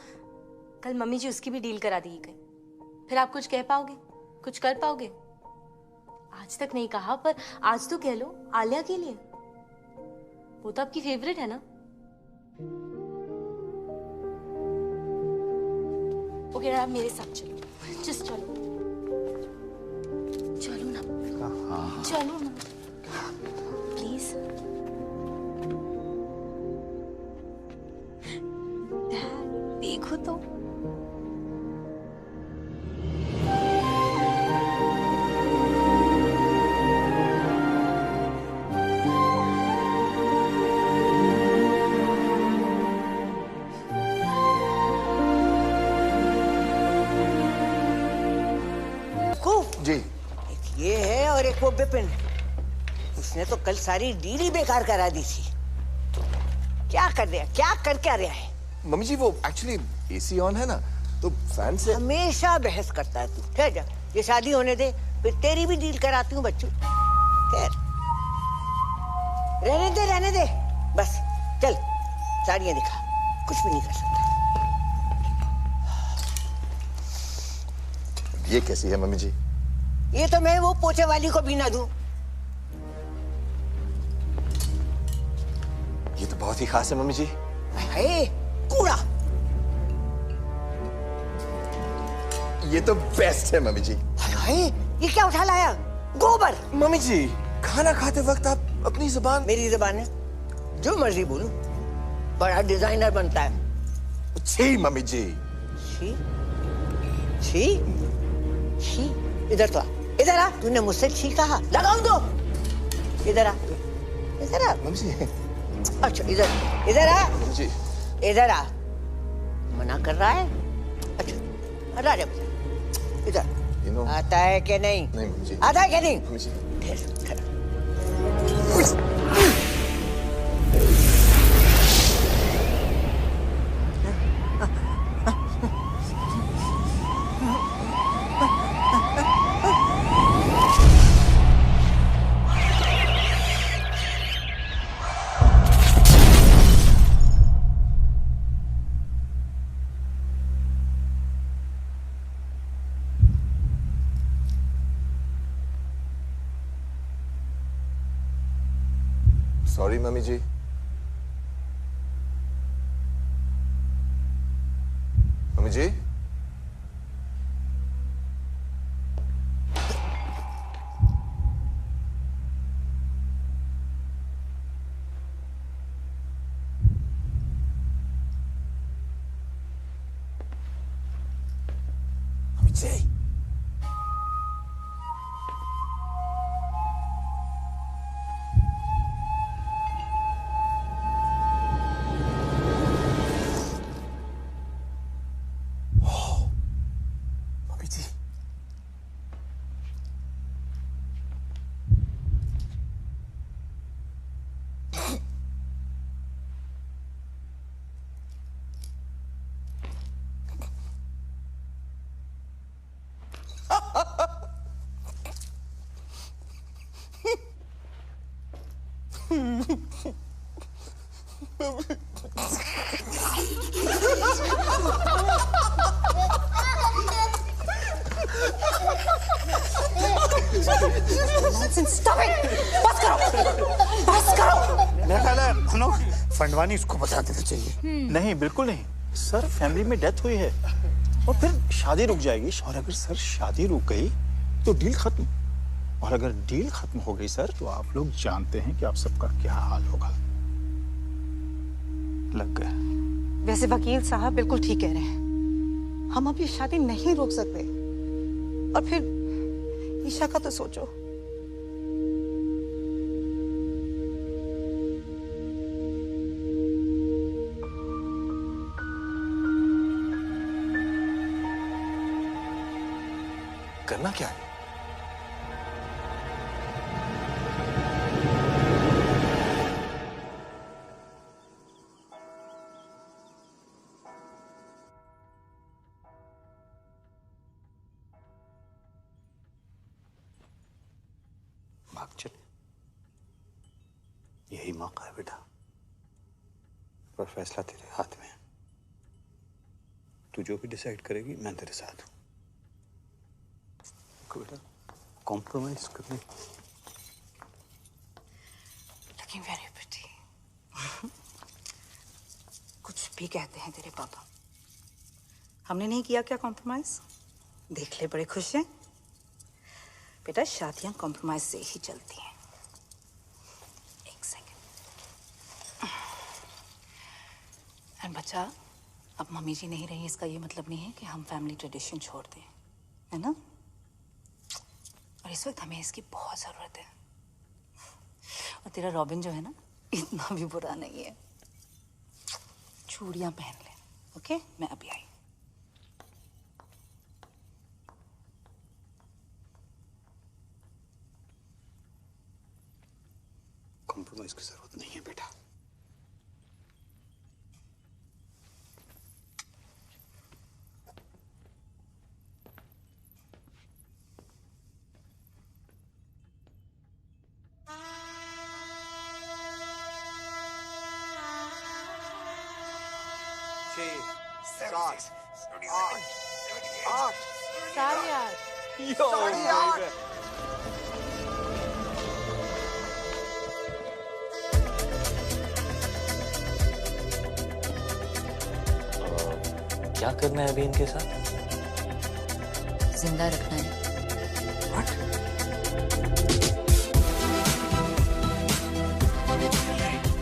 कल मम्मी जी उसकी भी डील करा देगी कहीं। फिर आप कुछ कह पाओगे, कुछ कर पाओगे? आज तक नहीं कहा, पर आज तो कह लो आलिया के लिए। वो तो आपकी फेवरेट है ना। ओके आप मेरे साथ चलो, जस्ट चलो, चलो ना, चलो ना प्लीज। देखो तो जी। एक ये है और एक वो बिपिन। उसने तो कल सारी डील ही बेकार करा दी थी। क्या कर रहा है, क्या कर क्या रहा है? मम्मी जी वो एक्चुअली एसी ऑन है ना, तो फैन से। हमेशा बहस करता है तू। ठहर जा, ये शादी होने दे, फिर तेरी भी डील कराती हूँ बच्चों। ठहर, रहने दे बस। चल साड़ियाँ दिखा, कुछ भी नहीं कर सकता। ये कैसी है मम्मी जी? ये तो मैं वो पोछे वाली को भी ना दूं। ये तो बहुत ही खास है मम्मी जी। हाय कूड़ा। ये तो बेस्ट है मम्मी जी। हाय ये क्या उठा लाया? गोबर। मम्मी जी खाना खाते वक्त आप अपनी जुबान। मेरी जुबान है, जो मर्जी बोलूं। बड़ा डिजाइनर बनता है। छी मम्मी जी। छी छी छी। इधर तो आ, इधर आ। तूने मुझसे छी कहा, लगाऊं दो। इधर आ, इधर आ मम्मी जी। अच्छा इधर आ मम्मी जी। इधर आ। मना कर रहा है? अच्छा हटा जा इधर। आता है कि नहीं? नहीं मम्मी जी। आता है कि नहीं? मम्मी जी। सॉरी मम्मी जी। मम्मी जी। मम्मी जी। Stop it! बस करो! बस करो! मेरा ख्याल है हम लोग फंडवानी इसको बता देना चाहिए। नहीं, बिल्कुल नहीं। सर, फैमिली में डेथ हुई है और फिर शादी रुक जाएगी। और अगर सर शादी रुक गई तो डील खत्म। और अगर डील खत्म हो गई सर, तो आप लोग जानते हैं कि आप सबका क्या हाल होगा। लग गए। वैसे वकील साहब बिल्कुल ठीक कह रहे हैं। हम अब ये शादी नहीं रोक सकते। और फिर ईशा का तो सोचो। करना क्या है? भाग चले। यही मौका है बेटा, पर फैसला तेरे हाथ में है। तू जो भी डिसाइड करेगी, मैं तेरे साथ हूं। बेटा कॉम्प्रोमाइज करने। Looking very pretty. कुछ भी कहते हैं तेरे पापा, हमने नहीं किया क्या कॉम्प्रोमाइज? देख ले, बड़े खुश हैं। बेटा शादियां कॉम्प्रोमाइज से ही चलती हैं। एक सेकंड। और बच्चा, अब मम्मी जी नहीं रही, इसका ये मतलब नहीं है कि हम फैमिली ट्रेडिशन छोड़ दें, है ना? और इस वक्त हमें इसकी बहुत जरूरत है। और तेरा रॉबिन जो है ना, इतना भी बुरा नहीं है। चूड़ियां पहन ले, ओके? मैं अभी आई। कॉम्प्रोमाइज की जरूरत नहीं है बेटा। क्या करना है अभी इनके साथ? जिंदा रखना है।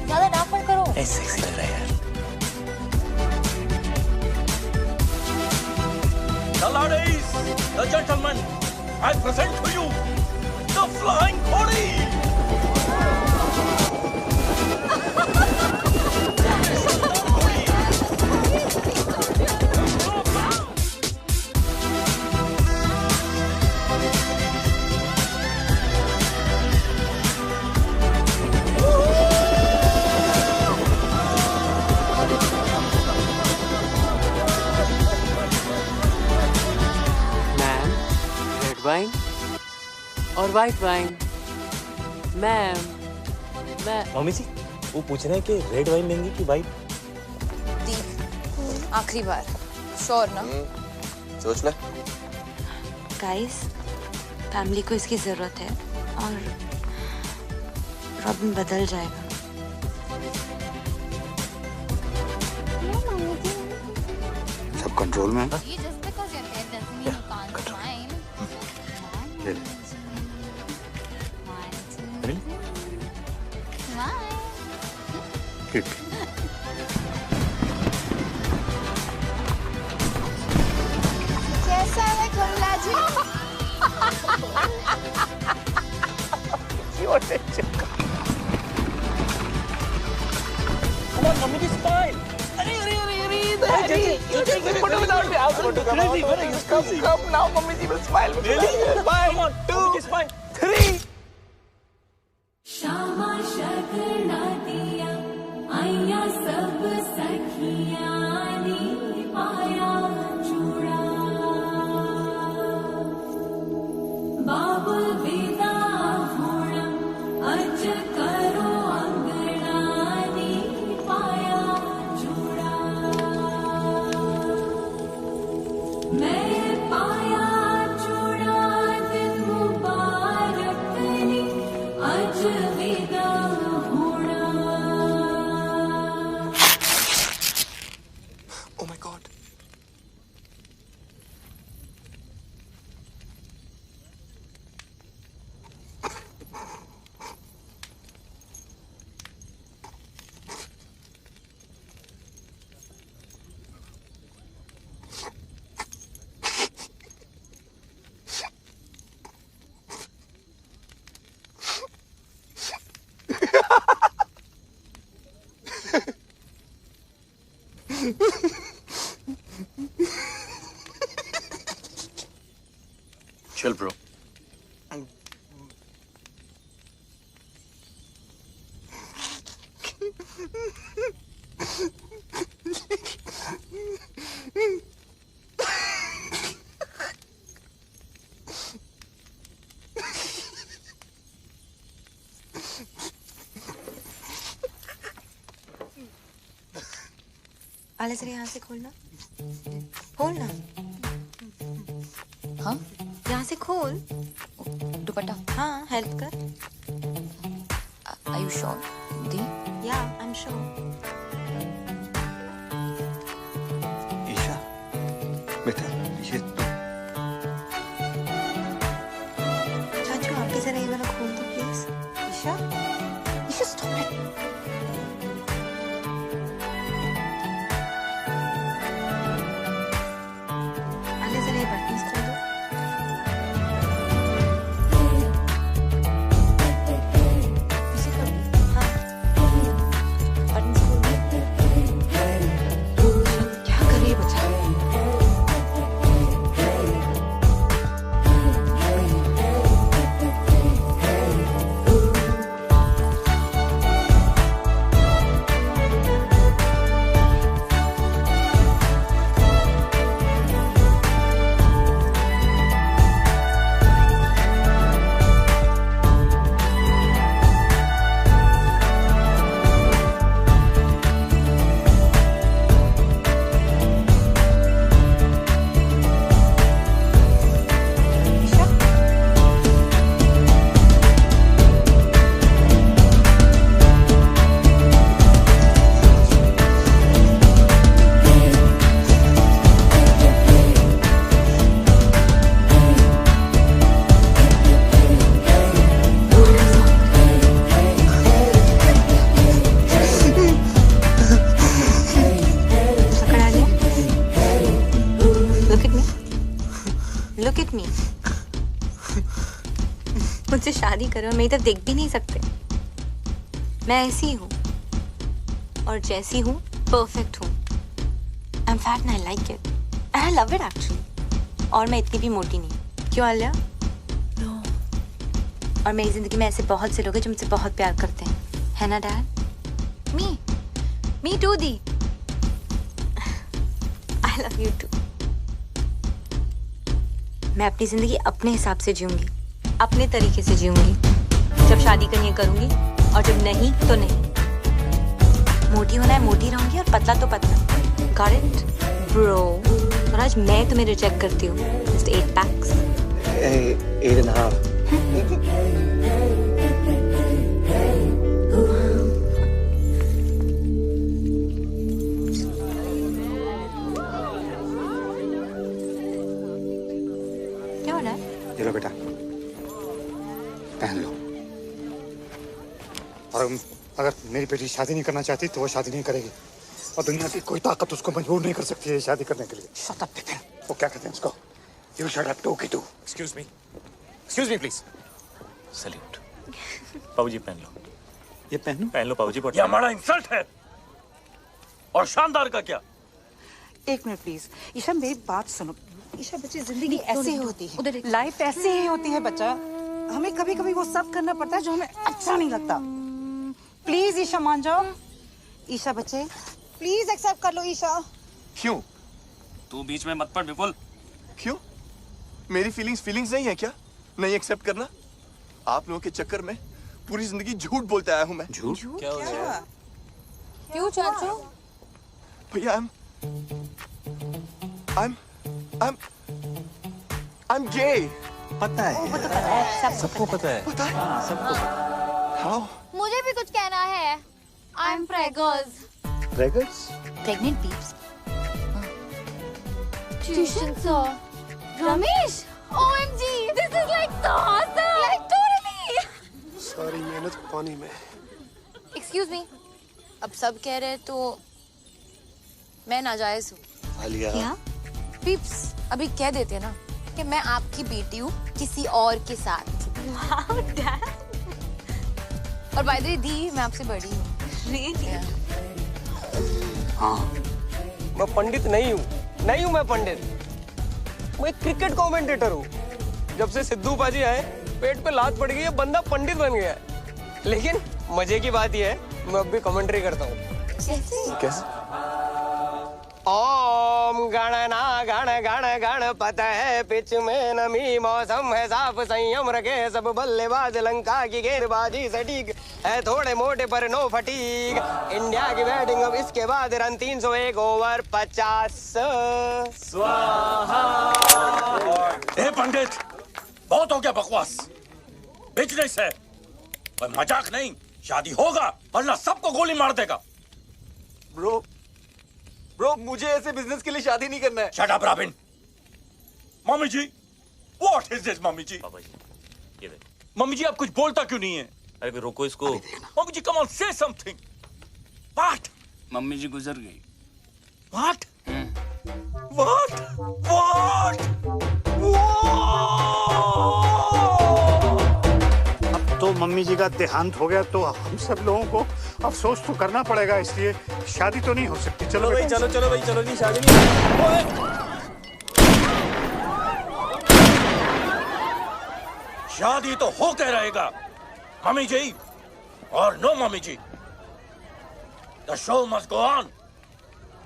ज्यादा डांट मत करो। सेक्सी लग रहा है यार। The ladies, the gentlemen, I present to you the Flying Cody. Wine और वाइट वाइन। मैम, मैं मम्मी जी, वो पूछ रहे हैं कि रेड वाइन लेंगी कि वाइट? आखिरी बार, श्योर ना? सोच ले। गाइस, फैमिली को इसकी जरूरत है और रॉबिन बदल जाएगा। सब कंट्रोल में है? ले ले। ठीक। कैसा है खुल्ला जी? Come on, mommy, this fine. Come now, mommy ji will smile. Really? Come on, 2, 3. Shyama शगना दिया आया सब सखियां नी पाया चूड़ा बाबुल विदा होना अज करो अंग Chill, bro. आले जरा यहाँ से खोलना, खोलना। हाँ यहाँ से खोल। दुपट्टा। हाँ हेल्प कर। Are you sure? The? Yeah, I'm sure. Isha, बेटा ये तो चाचू आप भी जरा ये वाला खोल दो please. Isha, Isha stop it. आले जरा ये बटन्स खोल दो। इसे खोल दो। हाँ। बटन्स खोल दो। क्या कर रही है बच्चा? Look at me. मुझसे शादी करो, मैं इधर देख भी नहीं सकते। मैं ऐसी हूँ और जैसी हूँ परफेक्ट हूँ। I'm fat and I like it. And I love it actually. और मैं इतनी भी मोटी नहीं। क्यों आलिया? No. और मेरी जिंदगी में ऐसे बहुत से लोग हैं जो मुझसे बहुत प्यार करते हैं, है ना dad? Me too the. I love you too. मैं अपनी जिंदगी अपने हिसाब से जीऊंगी, अपने तरीके से जीऊंगी। जब शादी करनी है करूंगी और जब नहीं तो नहीं। मोटी होना है मोटी रहूंगी और पतला तो पतला। Got it, bro? और आज मैं तुम्हें रिजेक्ट करती हूँ। Just 8 packs. 8.5. क्या हो रहा है? ये लो बेटा, पहन लो। और अगर मेरी बेटी शादी नहीं करना चाहती तो वो शादी नहीं करेगी और दुनिया की कोई ताकत उसको मजबूर नहीं कर सकती है शादी करने के लिए। Shut up, Vipin. वो क्या कहते हैं उसको? You shut up, टोकी तू। Excuse me please. Salute. पाऊजी पहन लो। ये पहन लो पाऊजी। ये हमारा इंसल्ट है। और शानदार का क्या? एक मिनट प्लीज। ईशा मेरी बात सुनो। ईशा बच्चे जिंदगी ऐसे ही होती है, लाइफ ऐसे ही होती है बच्चा। हमें कभी कभी वो सब करना पड़ता है जो हमें अच्छा नहीं लगता। प्लीज ईशा मान जाओ। ईशा बच्चे प्लीज एक्सेप्ट कर लो ईशा। क्यों? तू बीच में मत पड़ विपुल। क्यों? मेरी फीलिंग्स नहीं है क्या? नहीं एक्सेप्ट करना? आप लोगों के चक्कर में पूरी जिंदगी झूठ बोलते आया हूँ मैं। झूठ? क्या हो गया? क्यों चाचू? भैया I'm gay. पता है। वो तो पता है, सबको पता है। पता है? सबको पता How? मुझे भी कुछ कहना है। I'm preggers. Preggers? Pregnant peeps. Tuition sir. Ramesh. OMG. This is like so awesome. Like totally. सारी मेहनत पानी में। Excuse me. अब सब कह रहे हैं तो मैं नाजायज हूँ। आलिया। क्या? पीप्स अभी कह देते हैं ना कि मैं आपकी बेटी हूँ किसी और के साथ। Wow, Dad. और बाय द वे दी मैं आपसे बड़ी हूँ। Really? हाँ, मैं पंडित नहीं हूँ, मैं पंडित। मैं एक क्रिकेट कमेंटेटर हूँ। जब से सिद्धू पाजी आए, पेट पे लात पड़ गई है, बंदा पंडित बन गया है। लेकिन मजे की बात यह है, मैं अब भी कमेंट्री करता हूँ। कैसे? ओम गणना गण गण गणपत है, पिच में नमी, मौसम है साफ, संयम रखे सब बल्लेबाज, लंका की गेंदबाजी सटीक है, थोड़े मोटे पर नो फटीक। इंडिया की बैटिंग अब इसके बाद रन 301 ओवर 50 स्वाहा। ए पंडित, बहुत हो गया बकवास। बिजनेस है, कोई मजाक नहीं। शादी होगा वरना सबको गोली मार देगा। ब्रो मुझे ऐसे बिजनेस के लिए शादी नहीं करना है। Shut up Robin. Mummy ji, what is this mummy ji? Papa ji, ये देखो। मम्मी जी आप कुछ बोलता क्यों नहीं है? अरे रोको इसको। Mummy ji come on say something. What? Mummy ji गुजर गई। व्हाट? व्हाट? अब तो मम्मी जी का देहांत हो गया तो हम सब लोगों को अफसोस तो करना पड़ेगा, इसलिए शादी तो नहीं हो सकती। चलो भाई, चलो भाई, चलो जी, शादी नहीं। शादी तो होके रहेगा मम्मी जी और नो मम्मी जी। The show must go on.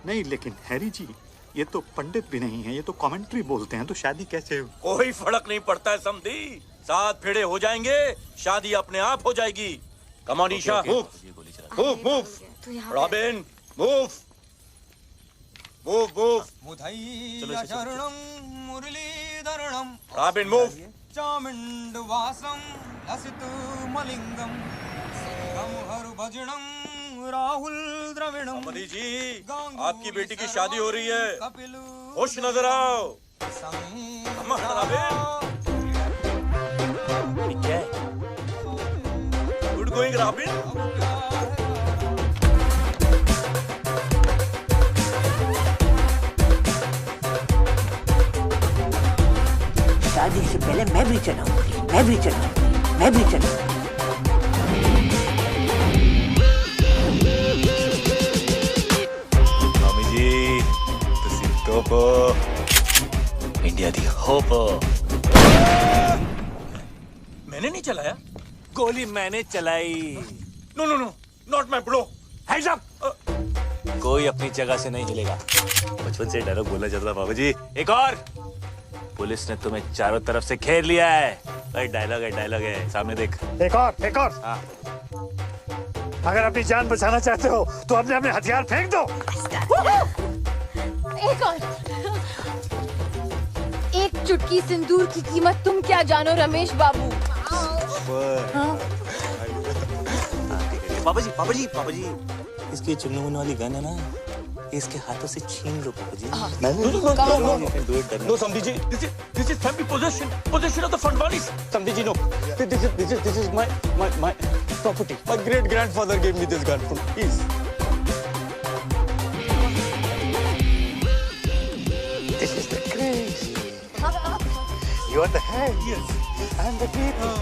नहीं लेकिन हैरी जी, ये तो पंडित भी नहीं है, ये तो कमेंट्री बोलते हैं, तो शादी कैसे हो? कोई फर्क नहीं पड़ता है समधी। 7 फेरे हो जाएंगे, शादी अपने आप हो जाएगी। Come on Isha, move move. Robin move move move. Robin move. चामुंडवासम लसितु मलिंगम हरु भजनम राहुल द्रविणम। मदी जी, आपकी बेटी की शादी हो रही है, खुश नजर आओ। क्या है? Good going robin. शादी से पहले मैं भी चलाऊंगी, मैं भी चलाऊंगी। मम्मी जी, तुसी टॉप इंडिया दी होप। मैंने नहीं चलाया, गोली मैंने चलाई। No no no, not my bro. Hands up. कोई अपनी जगह से नहीं हिलेगा। बचपन से डायलॉग बोलना चाहता था बाबू जी। एक और। पुलिस ने तुम्हें चारों तरफ से घेर लिया है। भाई डायलॉग है, सामने देख। एक और। हाँ। अगर अपनी जान बचाना चाहते हो तो अपने हथियार फेंक दो। एक और। एक चुटकी सिंदूर की कीमत तुम क्या जानो रमेश बाबू। पापा जी, इसकी चुन्नू मुन्नू वाली गन है ना, इसके हाथों से छीन लो पापा जी। नो समधी जी, this is family possession of the Fandwanis. समधी जी, no. This is my property. My great grandfather gave me this gun. Please. This is the crazy. You are the head. Yes. I'm the people.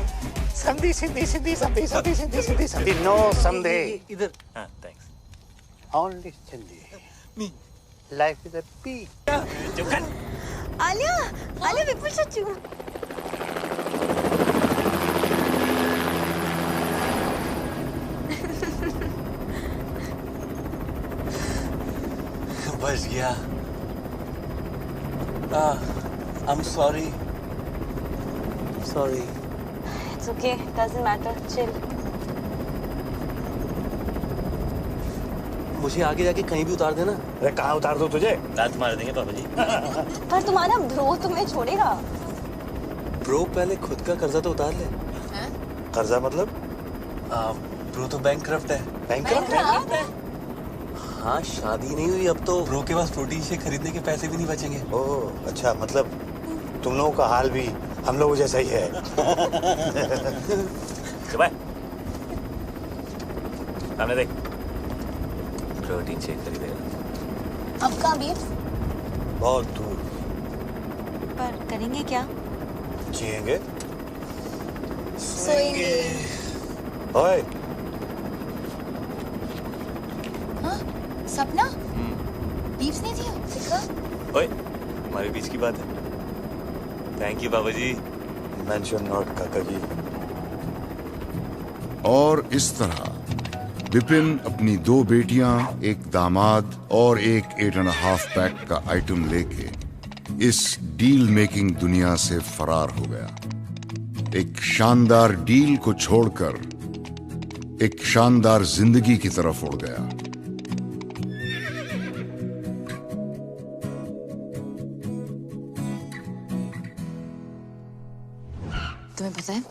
Samdhi. No Samdhi. इधर। हाँ, thanks. Only Samdhi. Me. Life is a peak. Alia विपुल चच्चू। बच गया। I'm sorry. It's okay, doesn't matter, chill. मुझे आगे जाके कहीं भी उतार देना। अरे कहाँ उतार दो तुझे? दांत मार देंगे पापा जी। पर तुम्हारा ब्रो तुम्हें छोड़ेगा। ब्रो पहले खुद का कर्जा तो उतार ले। कर्जा मतलब? ब्रो तो बैंकक्रप्ट है। बैंकक्रप्ट? हाँ, शादी नहीं हुई अब तो ब्रो के पास प्रोटीन शेक खरीदने के पैसे भी नहीं बचेंगे। ओह अच्छा, मतलब तुम लोगों का हाल भी हम लोगों जैसा ही है। सामने देख, प्रोटीन शेक खरीदेगा। अब कहाँ भी? बहुत दूर। पर करेंगे क्या? जिएंगे, सोएंगे। ओए, हाँ? सपना? बीफ्स नहीं दिया सिखा। ओए, हमारे बीच की बात है। थैंक यू बाबा जी। मेंशन नॉट काका जी। और इस तरह विपिन अपनी 2 बेटियां, एक दामाद और एक 8.5 पैक का आइटम लेके इस डील मेकिंग दुनिया से फरार हो गया। एक शानदार डील को छोड़कर एक शानदार जिंदगी की तरफ उड़ गया। तुम्हें पता है?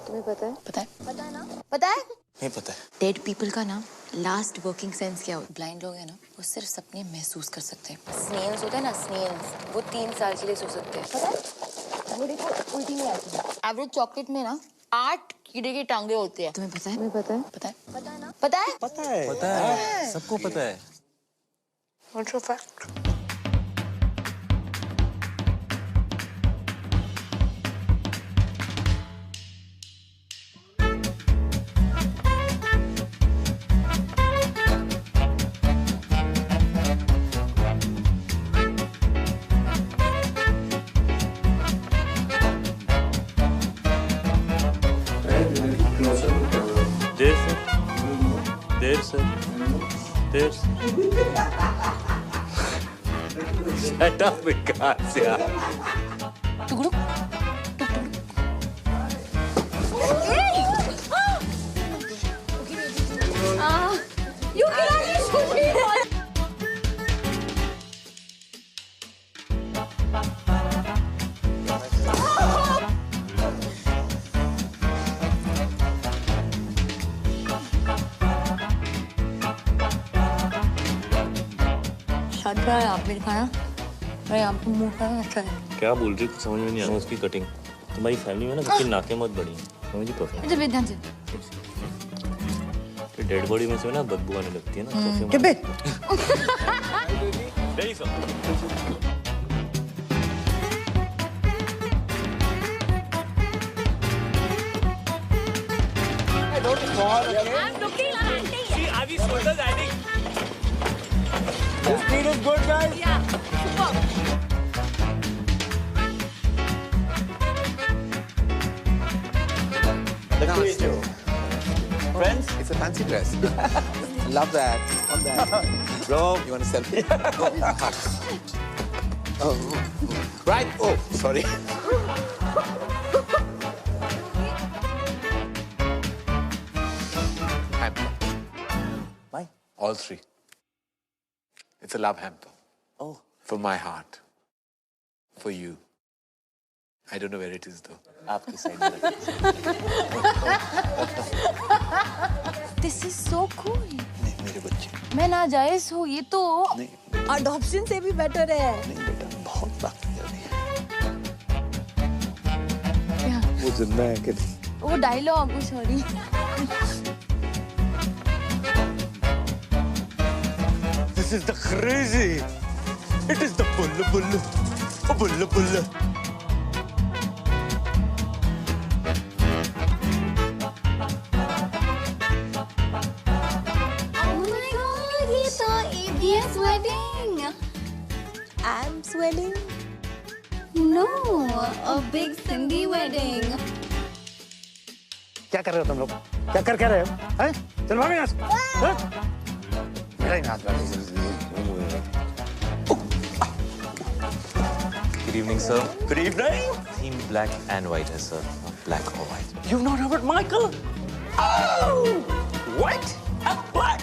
पता है ना? पता है? नहीं पता है। डेड पीपल का ना लास्ट वर्किंग सेंस क्या होता है? ब्लाइंड लोग हैं ना, वो सिर्फ सपने महसूस कर सकते हैं। स्नेल्स होते हैं ना, स्नेल्स, वो 3 साल के लिए सो सकते हैं। पता है? वो देखो उल्टी नहीं आती। एवरेज चॉकलेट में ना 8 कीड़े की टांगे होते हैं। तुम्हें पता है? पता है? पता है? पता है ना? पता है? पता है। पता है, सबको पता है। What's your fact? देर से Shut up, Vikas, यार। टुकड़ू You cannot shoot me. शादी आप भी खाना, मैं यहाँ पे मुँह खाना अच्छा है। क्या बोल रही, समझ में नहीं आ रहा उसकी कटिंग। तुम्हारी फैमिली में ना सबकी नाकें बहुत बड़ी हैं, समझ ही पड़ता है। इधर ध्यान से। डेड बॉडी में से ना बदबू आने लगती है ना। Very fun. Don't fall, okay? I'm looking, I'm acting. See, Avi shoulders adding. This scene is good, guys. Yeah, super. Friends, it's a fancy dress. Love that. Bro, you want a selfie? Oh, right. Oh, sorry. Hamper. Why? All 3. It's a love hamper. Oh. For my heart. For you. I don't know where it is though. आपकी side में। This is so cool. नहीं मेरे बच्चे। मैं नाजायज हूँ ये तो। अडॉप्शन से भी बेटर है। नहीं बेटा बहुत बाकी है अभी। क्या? वो जिंदा है कि नहीं? वो dialogue, sorry. This is the crazy. It is the bulla bulla. Oh, bulla bulla. I'm wedding. No, a big Cindy wedding. क्या कर रहे हो तुम लोग? क्या कर रहे हो? हैं? चल भागो यहाँ से। मेरा ही हाथ वाली। Good evening, sir. Good evening. Theme black and white है sir, not black or white. You've not heard Michael? Oh, what? A black